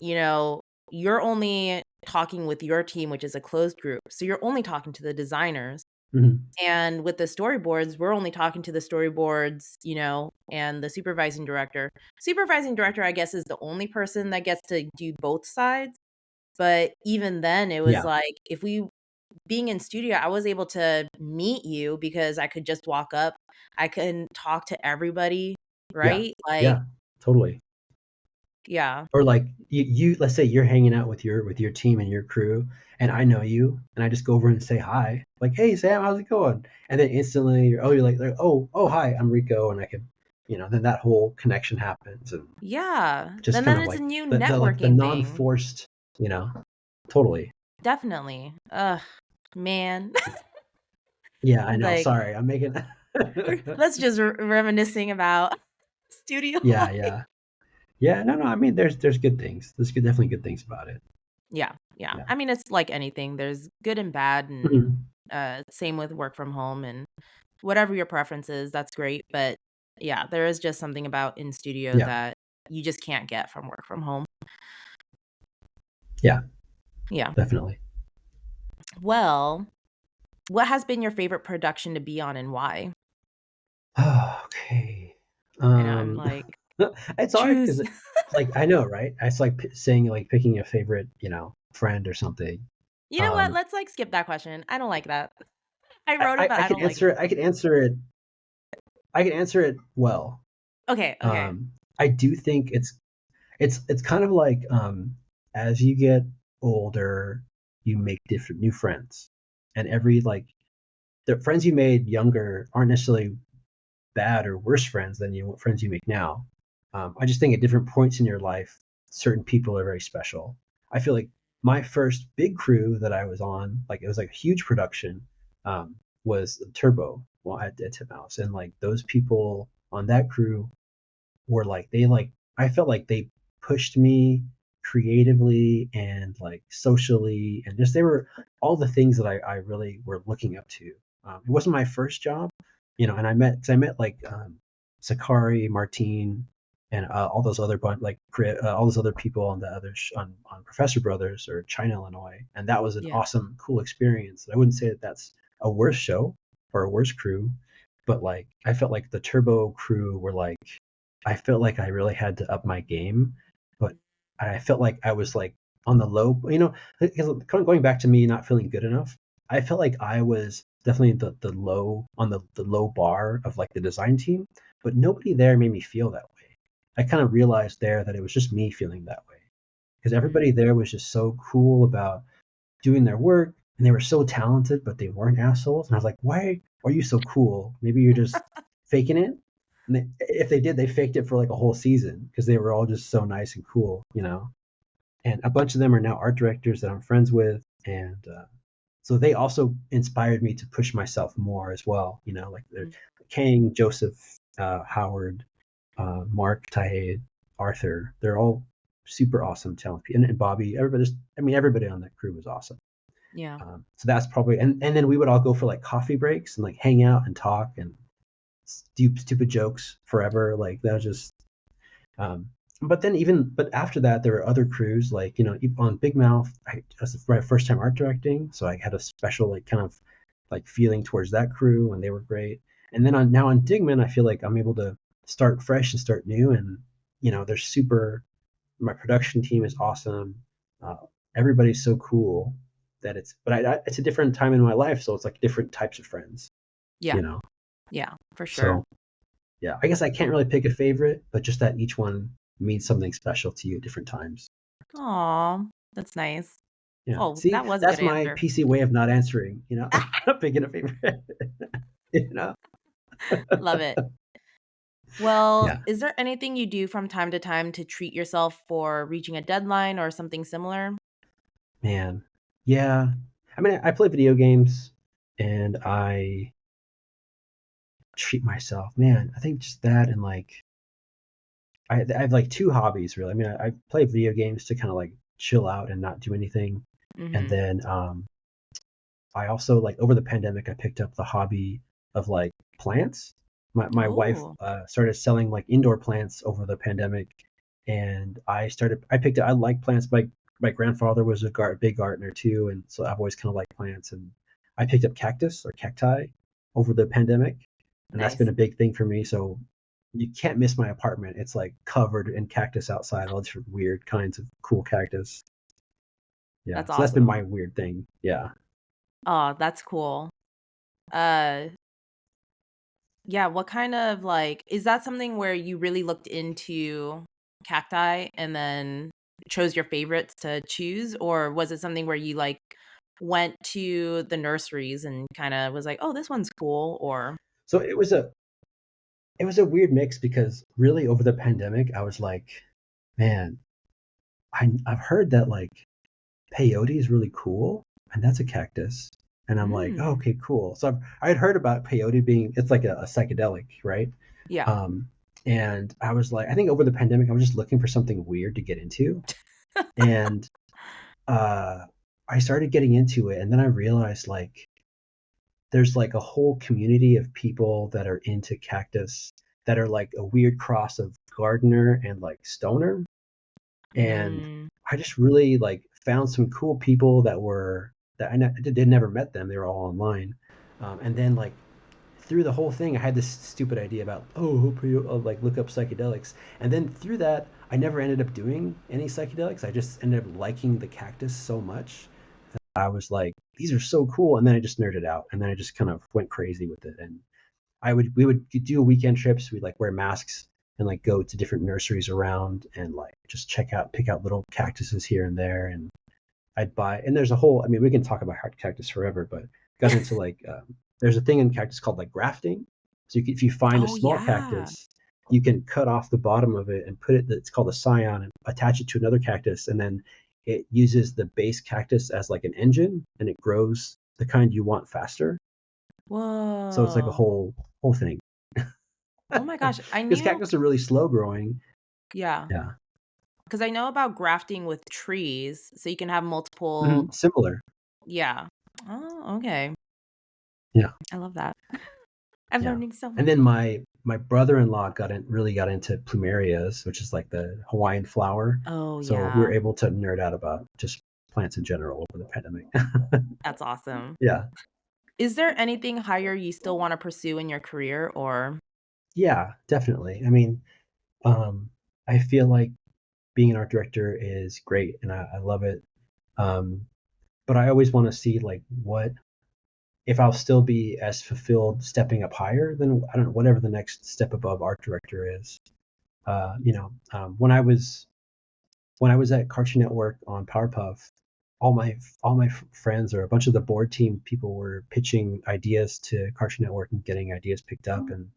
you know, you're only talking with your team, which is a closed group. So you're only talking to the designers. Hmm. And with the storyboards, we're only talking to the storyboards, and the supervising director. Supervising director, I guess, is the only person that gets to do both sides. But even then, it was Yeah. like, if we being in studio, I was able to meet you because I could just walk up. I can talk to everybody, Yeah. right? Like, Yeah. Totally. yeah. Or like let's say you're hanging out with your team and your crew, and I know you, and I just go over and say hi, like, "Hey Sam, how's it going?" And then instantly you're like, "Oh hi, I'm Rico," and I can, then that whole connection happens, and Yeah. just And kind then of it's a like new the networking thing. non-forced, you know, totally. Definitely. Ugh, man. Yeah, I know. Like, Sorry, I'm making. let's just reminiscing about studio Yeah, life. yeah, yeah. No, no. I mean, there's good things. Definitely good things about it. Yeah, yeah. Yeah. I mean, it's like anything. There's good and bad, and Mhm. same with work from home and whatever your preference is, that's great. But yeah, there is just something about in studio Yeah, that you just can't get from work from home. yeah, Yeah. definitely. Well, what has been your favorite production to be on and why? Okay. And I'm like, It's hard choose. because like I know, right? It's like saying like picking a favorite, friend or something. You know what? Um, Let's like skip that question. I don't like that. I wrote it, but I I can don't like it. answer it. I can answer it well. Okay, okay. I do think it's kind of like as you get older, you make different new friends, and every like the friends you made younger aren't necessarily bad or worse friends than friends you make now. I just think at different points in your life, certain people are very special. I feel like my first big crew that I was on, like it was like a huge production, was Turbo. well, at Titmouse, and like those people on that crew were like I felt like they pushed me creatively and like socially, and just they were all the things that I really were looking up to. It wasn't my first job, and I met like Sakari, Martine, and all those other all those other people on the other on Professor Brothers or China, Illinois, and that was an Yeah. awesome, cool experience. I wouldn't say that that's a worse show or a worse crew, but like I felt like the Turbo crew were like I felt like I really had to up my game, but I felt like I was like on the low, because going back to me not feeling good enough. I felt like I was definitely the low on the low bar of like the design team, but nobody there made me feel that way. I kind of realized there that it was just me feeling that way because everybody Mm. there was just so cool about doing their work and they were so talented, but they weren't assholes. And I was like, why are you so cool? Maybe you're just faking it. And if they did, they faked it for like a whole season because they were all just so nice and cool. And a bunch of them are now art directors that I'm friends with. And so they also inspired me to push myself more as well. Like Mm. Kang, Joseph, Howard, Mark, Tahid, Arthur. They're all super awesome, talented people. And Bobby, everybody on that crew was awesome. Yeah. So that's probably, and then we would all go for like coffee breaks and like hang out and talk and stupid jokes forever. Like that was just, um, but after that, there were other crews like, on Big Mouth, that's my first time art directing. So I had a special, like, kind of like feeling towards that crew and they were great. And then now on Digman, I feel like I'm able to start fresh and start new. And, they're my production team is awesome. Uh, Everybody's so cool that it's a different time in my life. So it's like different types of friends, Yeah. you know? Yeah, for sure. So yeah, I guess I can't really pick a favorite, but just that each one means something special to you at different times. Aw, that's nice. Yeah. Oh, See, that was a good that's my answer. PC way of not answering, not picking a favorite. you know? Love it. Well, Yeah. is there anything you do from time to time to treat yourself for reaching a deadline or something similar? Man. Yeah. I mean, I play video games and I treat myself. Man, I think just that and like I have like two hobbies really. I mean, I play video games to kind of like chill out and not do anything. And Mhm. then I also like over the pandemic, I picked up the hobby of like plants. My wife Oh, started selling like indoor plants over the pandemic, and I picked it. I like plants. My grandfather was a big gardener too, and so I've always kind of liked plants. And I picked up cactus or cacti over the pandemic, and that's been nice. a big thing for me. So you can't miss my apartment. It's like covered in cactus outside, all different weird kinds of cool cactus. Yeah, That's so that's been awesome. my weird thing. Yeah. Oh, that's cool. Uh, yeah, what kind of like is that something where you really looked into cacti and then chose your favorites to choose, or was it something where you like went to the nurseries and kind of was like, "Oh, this one's cool," or So it was a weird mix because really over the pandemic, I was like, man, I've heard that like peyote is really cool, and that's a cactus. And I'm like, oh, mm, okay, cool. So I had heard about peyote being it's like a psychedelic, right? yeah. Um, and I was like, I think over the pandemic, I was just looking for something weird to get into, and uh, I started getting into it, and then I realized like there's like a whole community of people that are into cactus that are like a weird cross of gardener and like stoner. And Mm, I just really like found some cool people that did never met them. They were all online. And then like through the whole thing, I had this stupid idea about, oh, hope you like look up psychedelics. And then through that, I never ended up doing any psychedelics. I just ended up liking the cactus so much. I was like, these are so cool. And then I just nerded out. And then I just kind of went crazy with it. And we would do weekend trips. We'd like wear masks and like go to different nurseries around and like just pick out little cactuses here and there. And I'd buy, and there's a whole, I mean, we can talk about hard cactus forever, but got into like, there's a thing in cactus called like grafting. So if you find a oh small yeah. cactus, you can cut off the bottom of it and put it, it's called a scion, and attach it to another cactus. And then it uses the base cactus as like an engine and it grows the kind you want faster. So it's like a Whoa. whole thing. Oh my gosh. I Because knew, cactus are really slow growing. yeah, Yeah. because I know about grafting with trees, so you can have multiple, Mhm. Similar. yeah. Oh, okay. Yeah. I love that. I'm Yeah. learning so And much. then my brother-in-law really got into plumerias, which is like the Hawaiian flower. Oh, So we were yeah. able to nerd out about just plants in general over the pandemic. That's awesome. Yeah. Is there anything higher you still wanna pursue in your career or Yeah, definitely. I mean, um, I feel like being an art director is great and I love it. Um, but I always want to see like what if I'll still be as fulfilled stepping up higher than I don't know whatever the next step above art director is. When I was at Cartoon Network on Powerpuff, all my friends or a bunch of the board team people were pitching ideas to Cartoon Network and getting ideas picked up, and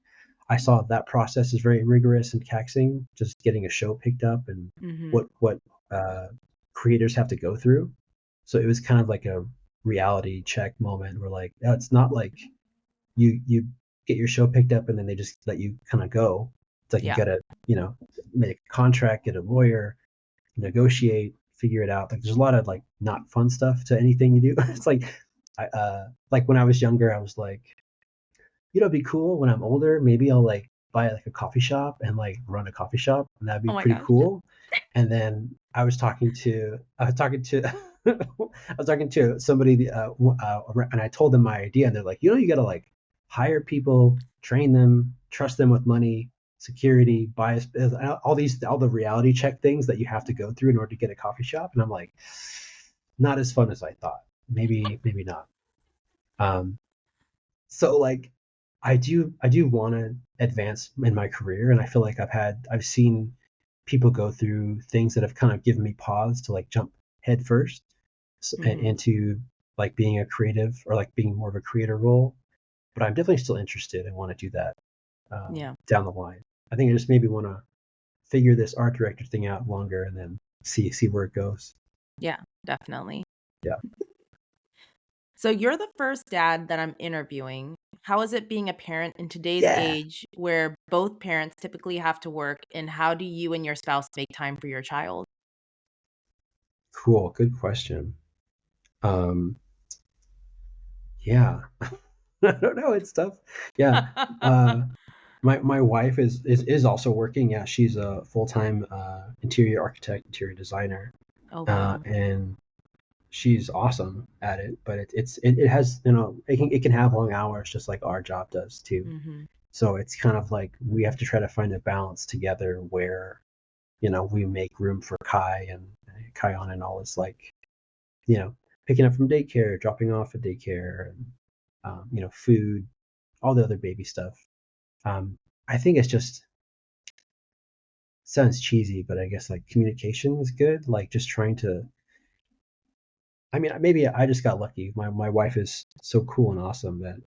I saw that process is very rigorous and taxing, just getting a show picked up and Mhm. what uh, creators have to go through. So it was kind of like a reality check moment where like it's not like you get your show picked up and then they just let you kind of go. It's like you Yeah. gotta make a contract, get a lawyer, negotiate, figure it out. Like there's a lot of like not fun stuff to anything you do. It's like like when I was younger, I was like, it'd be cool when I'm older. Maybe I'll like buy like a coffee shop and like run a coffee shop, and that'd be Oh my pretty gosh. cool. And then I was talking to somebody, and I told them my idea, and they're like, you gotta like hire people, train them, trust them with money, security, bias, all the reality check things that you have to go through in order to get a coffee shop. And I'm like, not as fun as I thought. Maybe not. Um, so like I do want to advance in my career, and I feel like I've seen people go through things that have kind of given me pause to like jump head first Mhm. into like being a creative or like being more of a creator role. But I'm definitely still interested and want to do that Yeah. down the line. I think I just maybe want to figure this art director thing out longer and then see where it goes. Yeah, definitely. Yeah. So you're the first dad that I'm interviewing. How is it being a parent in today's Yeah. age where both parents typically have to work, and how do you and your spouse make time for your child? Cool. Good question. Um, yeah. I don't know. It's tough. Yeah. Uh, my wife is also working. Yeah, she's a full time interior architect, interior designer, Oh, wow. and she's awesome at it. But it has it can have long hours just like our job does too. Mhm. So it's kind of like we have to try to find a balance together where we make room for Kai and Kion and all this like you know picking up from daycare, dropping off at daycare, and food, all the other baby stuff. I think it's just sounds cheesy, but I guess like communication is good. Like just trying to. I mean, maybe I just got lucky. My wife is so cool and awesome that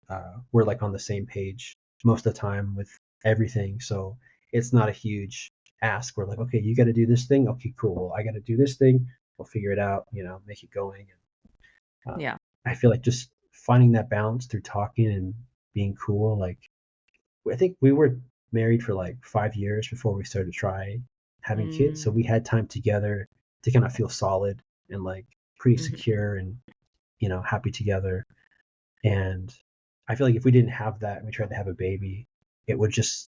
we're like on the same page most of the time with everything. So it's not a huge ask. We're like, okay, you got to do this thing. Okay, cool. Well, I got to do this thing. We'll figure it out. Make it going. And Yeah. I feel like just finding that balance through talking and being cool. Like I think we were married for like 5 years before we started trying having kids. So Mm. we had time together to kind of feel solid and like pretty Mhm. secure and happy together. And I feel like if we didn't have that and we tried to have a baby, it would just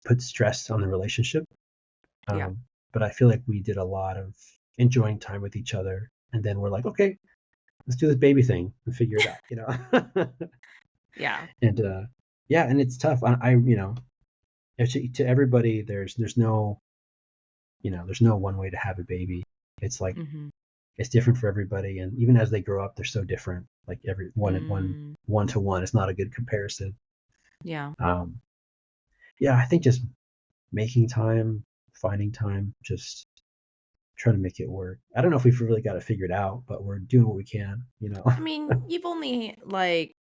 put stress on the relationship. Yeah. But I feel like we did a lot of enjoying time with each other. And then we're like, okay, let's do this baby thing and figure it out. Yeah. And yeah, and it's tough. To everybody, there's no one way to have a baby. It's like Mhm. it's different for everybody, and even as they grow up, they're so different. Like every Mm. one to one is not a good comparison. Yeah. Um, yeah, I think just making time, finding time, just trying to make it work. I don't know if we've really got it figured out, but we're doing what we can. I mean, you've only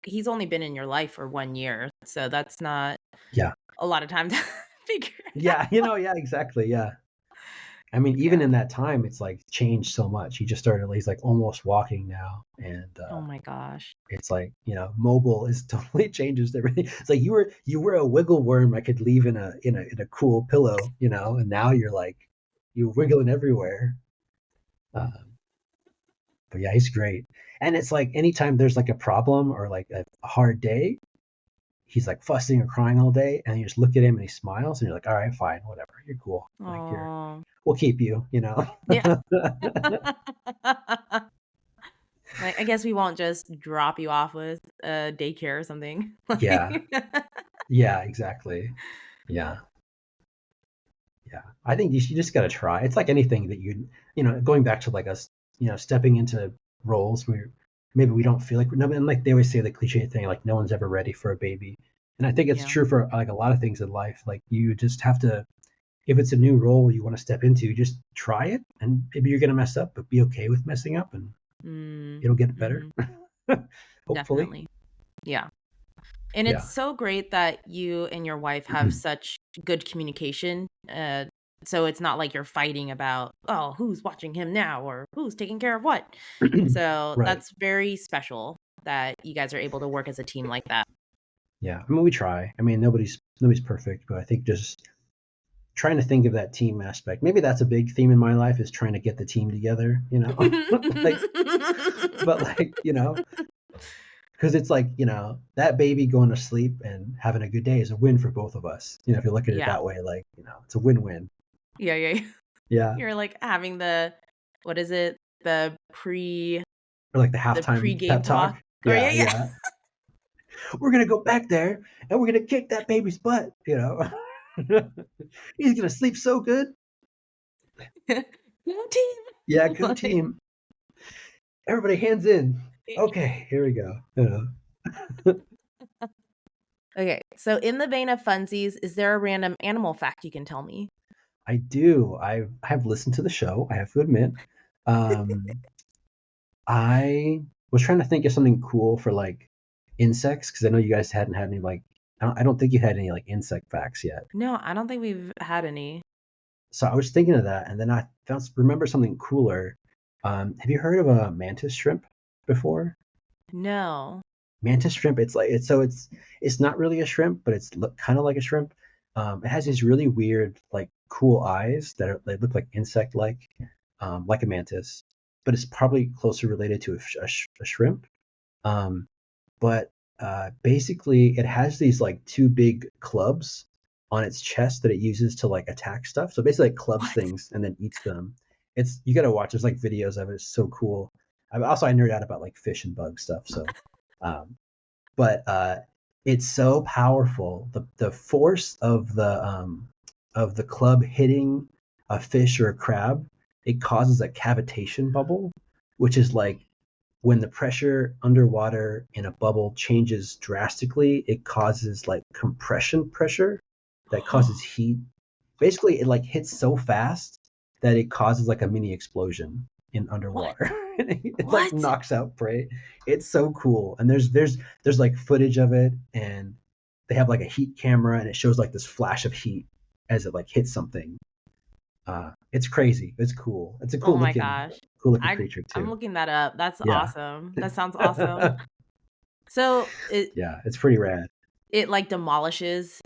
he's only been in your life for 1 year, so that's not Yeah, a lot of time to figure it yeah, out. yeah, exactly, yeah, I mean, even Yeah. in that time, it's like changed so much. He just started, he's like almost walking now. And Oh my gosh. it's like, mobile is totally changes everything. It's like you were a wiggle worm I could leave in a cool pillow, and now you're wiggling everywhere. Um, but yeah, he's great. And it's like anytime there's like a problem or like a hard day, he's like fussing or crying all day, and you just look at him and he smiles, and you're like, all right, fine, whatever, you're cool. Like here, Oh. we'll keep you, Yeah. Like, I guess we won't just drop you off with a daycare or something. Yeah, Like yeah, exactly. Yeah, yeah. I think you just got to try. It's like anything that going back to like us, stepping into roles where maybe we don't feel like, no, and like they always say the cliche thing, like no one's ever ready for a baby. And I think it's Yeah. true for like a lot of things in life. Like you just have to, if it's a new role you want to step into, just try it, and maybe you're going to mess up, but be okay with messing up, and Mm, it'll get better. mhm. Hopefully. Definitely. Yeah. And it's Yeah. so great that you and your wife have such good communication. So it's not like you're fighting about, oh, who's watching him now or who's taking care of what. So Right. that's very special that you guys are able to work as a team like that. Yeah. I mean, we try. I mean, nobody's perfect, but I think just trying to think of that team aspect. Maybe that's a big theme in my life, is trying to get the team together, like, but like, because it's like, that baby going to sleep and having a good day is a win for both of us. If you look at it Yeah. that way, like, it's a win-win. Yeah, yeah, yeah. Yeah. You're like having the what is it? Or like the The halftime pre-game pep talk. talk. Or Yeah. yeah, yeah. Yeah. We're going to go back there and we're going to kick that baby's butt, He's going to sleep so good. No team. Yeah. Go Like, team. Everybody hands in. Okay. Here we go. okay, so in the vein of funsies, is there a random animal fact you can tell me? I do. I have listened to the show, I have to admit. Um, I was trying to think of something cool for like insects, because I know you guys hadn't had any like, I don't think you had any like insect facts yet. No, I don't think we've had any. So I was thinking of that, and then I remember something cooler. Have you heard of a mantis shrimp before? No. Mantis shrimp. It's not really a shrimp, but it's look kind of like a shrimp. It has these really weird, like cool eyes they look like insect-like, like a mantis, but it's probably closer related to a shrimp. Um, but basically, it has these like two big clubs on its chest that it uses to like attack stuff. So basically, it clubs What? things and then eats them. You gotta watch. There's like videos of it. It's so cool. I nerd out about like fish and bug stuff. So, um, but it's so powerful. The force of the club hitting a fish or a crab, it causes a cavitation bubble, which is like when the pressure underwater in a bubble changes drastically, it causes like compression pressure that causes heat. Basically, it like hits so fast that it causes like a mini explosion in What? underwater. It like What? knocks out prey. It's so cool. And there's like footage of it, and they have like a heat camera, and it shows like this flash of heat as it like hits something. It's crazy. It's cool. It's a Oh cool my looking gosh. creature I'm too. looking that up. That's Yeah. awesome. That sounds awesome. So Yeah, it's pretty rad. it like demolishes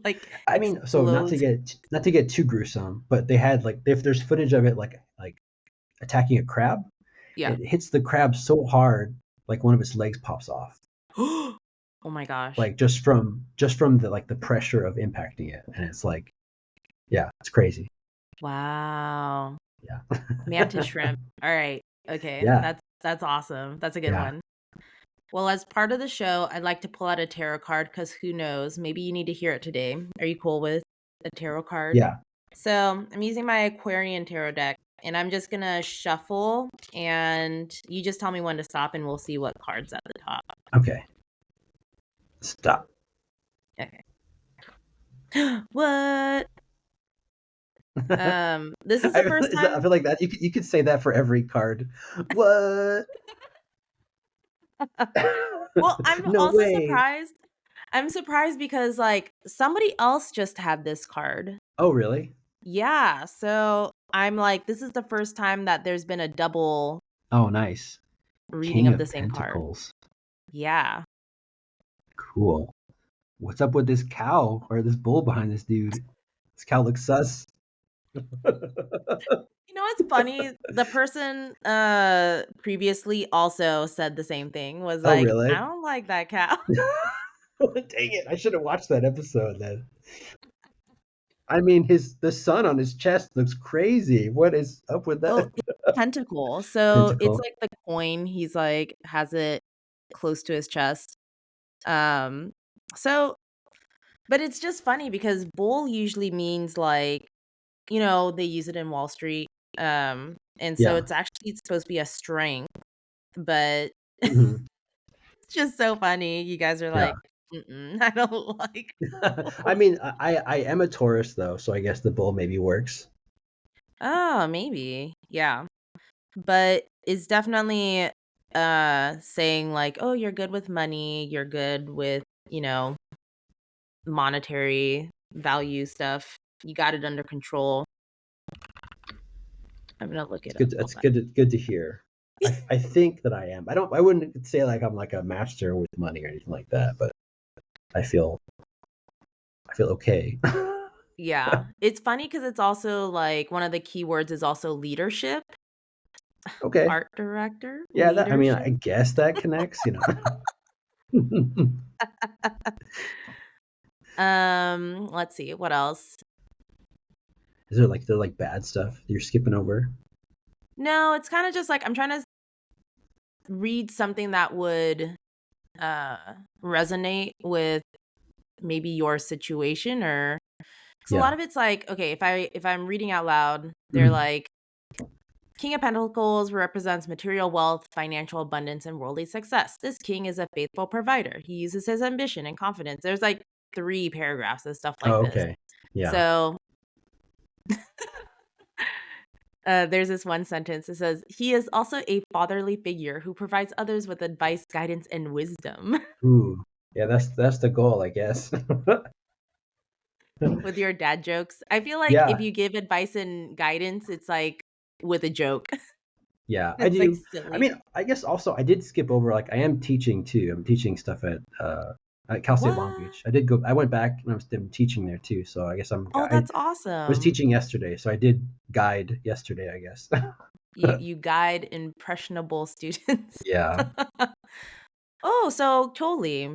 like I mean, so explodes. not to get too gruesome, but they had like, if there's footage of it like attacking a crab, Yeah. it hits the crab so hard, like one of its legs pops off, Oh my gosh. like just from the like the pressure of impacting it, and it's like, yeah, it's crazy. Wow. Mantis Yeah. shrimp. All right. Okay. Yeah. That's awesome. That's a good Yeah. one. Well, as part of the show, I'd like to pull out a tarot card because who knows? Maybe you need to hear it today. Are you cool with a tarot card? Yeah. So I'm using my Aquarian tarot deck and I'm just going to shuffle and you just tell me when to stop and we'll see what card's at the top. Okay. Stop. Okay. What? This is the first I time. feel like that you could say that for every card. What? Well, I'm No also way. surprised. I'm surprised because like somebody else just had this card. Oh, really? Yeah, so I'm like, this is the first time that there's been a double Oh, nice. reading King of the of same card. Pentacles. Yeah. Cool. What's up with this cow or this bull behind this dude? This cow looks sus. You know what's funny? The person previously also said the same thing. Was Oh, like, I really? don't like that cow. Dang it! I should have watched that episode then. I mean, the sun on his chest looks crazy. What is up with Oh, that? it's pentacle. So it's Pentacle. like the coin. He's like has it close to his chest. Um so but it's just funny because bull usually means like, they use it in Wall Street. And so Yeah. it's supposed to be a strength, but Hmm. it's just so funny. You guys are Yeah. like, "Mm-mm, I don't like I bull." mean, I am a Taurus though, so I guess the bull maybe works. Oh, maybe. Yeah. But it's definitely saying like, "Oh, you're good with money, you're good with, monetary value stuff. You got it under control." I'm gonna look It's it up. good. Hold It's good to hear. I think that I am. I wouldn't say like I'm like a master with money or anything like that, but I feel I feel okay. Yeah. It's funny because it's also like one of the keywords is also leadership, Okay. art director, Yeah, that I mean, I leadership. guess that connects, Let's see, what else? Is there like bad stuff you're skipping over? No, it's kind of just like I'm trying to read something that would uh resonate with maybe your situation, or because a Yeah. lot of it's like, okay, if I'm reading out loud, they're Mhm. like, King of Pentacles represents material wealth, financial abundance, and worldly success. This king is a faithful provider. He uses his ambition and confidence. There's like 3 paragraphs of stuff like Oh, this. okay. Yeah. So there's this one sentence. It says, he is also a fatherly figure who provides others with advice, guidance, and wisdom. Ooh. Yeah, that's the goal, I guess. With your dad jokes. I feel like if Yeah. you give advice and guidance, it's like with a joke. Yeah, I It's like do. I silly. mean, I guess also I did skip over like I am teaching too. I'm teaching stuff at Cal State Long What? Beach. I went back and I'm teaching there too. So I guess Oh, I that's was awesome. teaching yesterday, so I did guide yesterday, I guess. You guide impressionable students. Yeah. Oh, so totally.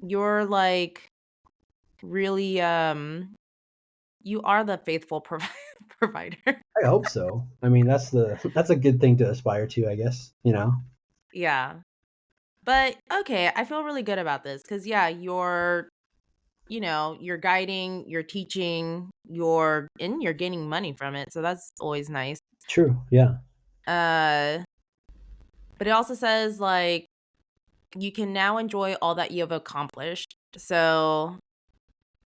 You're like really you are the faithful provider. I hope so. I mean, that's a good thing to aspire to, I guess. Yeah. But okay, I feel really good about this cuz yeah, you're guiding, you're teaching, you're gaining money from it. So that's always nice. True. Yeah. Uh but it also says like you can now enjoy all that you have accomplished. So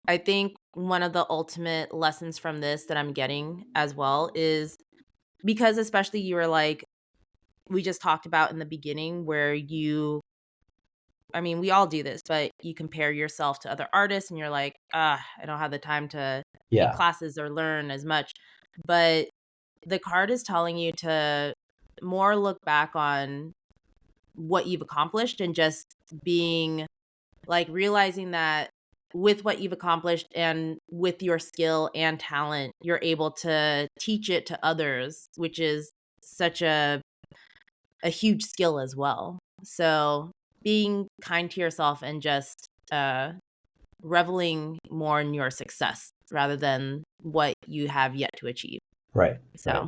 I think one of the ultimate lessons from this that I'm getting as well is because especially you were like we just talked about in the beginning where I mean, we all do this, but you compare yourself to other artists and you're like, I don't have the time to take Yeah. classes or learn as much. But the card is telling you to more look back on what you've accomplished and just being like realizing that with what you've accomplished and with your skill and talent, you're able to teach it to others, which is such a huge skill as well. So being kind to yourself and just reveling more in your success rather than what you have yet to achieve. Right. Right. So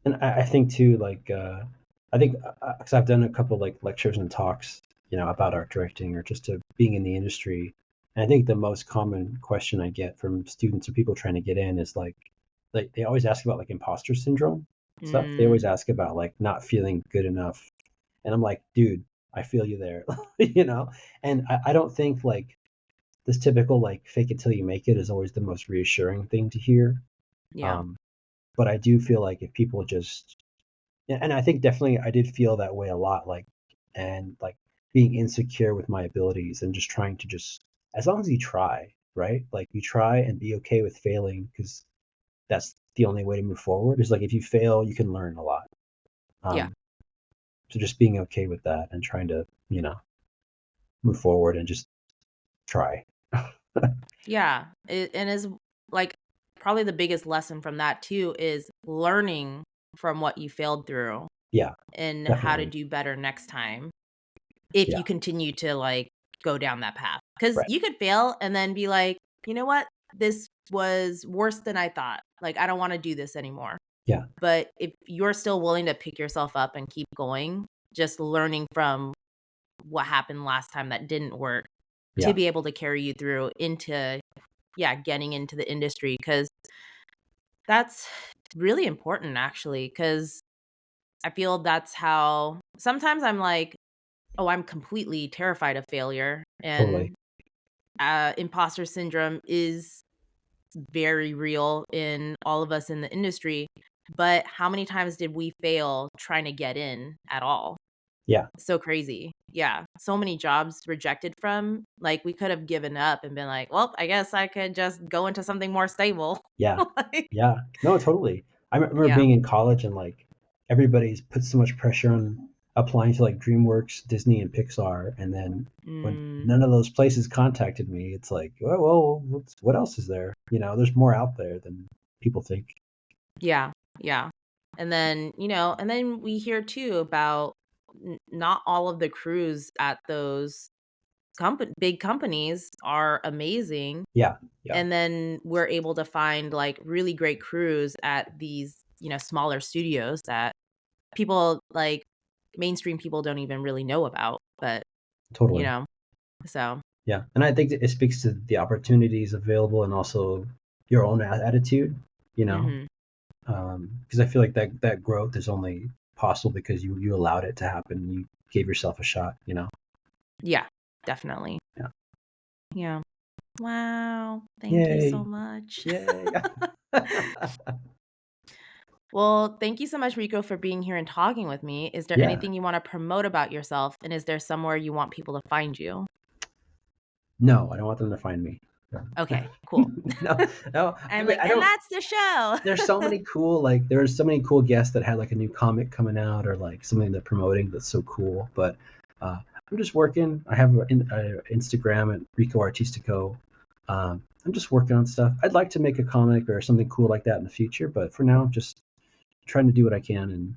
And I think too, like I think because I've done a couple like lectures and talks, about art directing or just to being in the industry. And I think the most common question I get from students or people trying to get in is like they always ask about like imposter syndrome stuff. They always mm, ask about like not feeling good enough, and I'm like, dude, I feel you there, you know. And I don't think like this typical like fake it till you make it is always the most reassuring thing to hear. yeah. Um, but I do feel like if people just and I think definitely I did feel that way a lot, like and like being insecure with my abilities and just trying to just as long as you try, right? Like you try and be okay with failing because that's the only way to move forward. Is like if you fail, you can learn a lot. Yeah. So just being okay with that and trying to, move forward and just try. Yeah. And is like probably the biggest lesson from that too is learning from what you failed through Yeah, and how to definitely. do better next time if Yeah, you continue to like go down that path. Because right. you could fail and then be like, you know what? This was worse than I thought. Like, I don't want to do this anymore. Yeah, But if you're still willing to pick yourself up and keep going, just learning from what happened last time that didn't work to yeah, be able to carry you through into, yeah, getting into the industry. Cause that's really important actually. Cause I feel that's how sometimes I'm like, oh, I'm completely terrified of failure. totally. And imposter syndrome is very real in all of us in the industry. But how many times did we fail trying to get in at all? Yeah, So crazy. Yeah. So many jobs rejected from, like, we could have given up and been like, well, I guess I could just go into something more stable. yeah, Like, yeah. No, totally. I remember yeah. being in college and like everybody's put so much pressure on applying to like DreamWorks, Disney, and Pixar, and then when Mm, none of those places contacted me, it's like, well, what else is there? There's more out there than people think. yeah. Yeah. And then, and then we hear too about not all of the crews at those big companies are amazing. Yeah, yeah, And then we're able to find like really great crews at these, smaller studios that people like mainstream people don't even really know about. But, you totally. know, so Yeah, and I think that it speaks to the opportunities available and also your own attitude. You know, mhm. because I feel like that growth is only possible because you allowed it to happen. You gave yourself a shot. Yeah, definitely. Yeah. Yeah. Wow. Thank you so Yay! much. Yay! Well, thank you so much, Rico, for being here and talking with me. Is there Yeah. anything you want to promote about yourself? And is there somewhere you want people to find you? No, I don't want them to find me. Okay, cool. No, no. I I'm mean, like, I and don't. that's the show. There's so many cool there's so many cool guests that had like a new comic coming out or like something they're promoting that's so cool. But I'm just working. I have an Instagram at Rico Artistico. I'm just working on stuff. I'd like to make a comic or something cool like that in the future, but for now, just trying to do what I can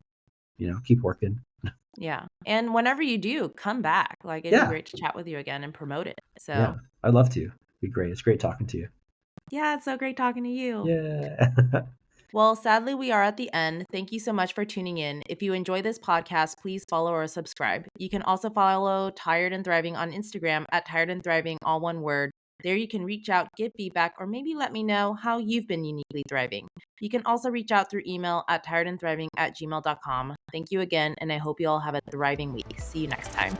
and keep working. Yeah. And whenever you do, come back. Like, it'd be Yeah, great to chat with you again and promote it. yeah. So, I'd love to. It'd be great. It's great talking to you. yeah, it's so great talking to you. Yeah. Well, sadly, we are at the end. Thank you so much for tuning in. If you enjoy this podcast, please follow or subscribe. You can also follow Tired and Thriving on Instagram at Tired and Thriving, all one word. There you can reach out, give feedback, or maybe let me know how you've been uniquely thriving. You can also reach out through email at tiredandthriving@gmail.com. Thank you again, and I hope you all have a thriving week. See you next time.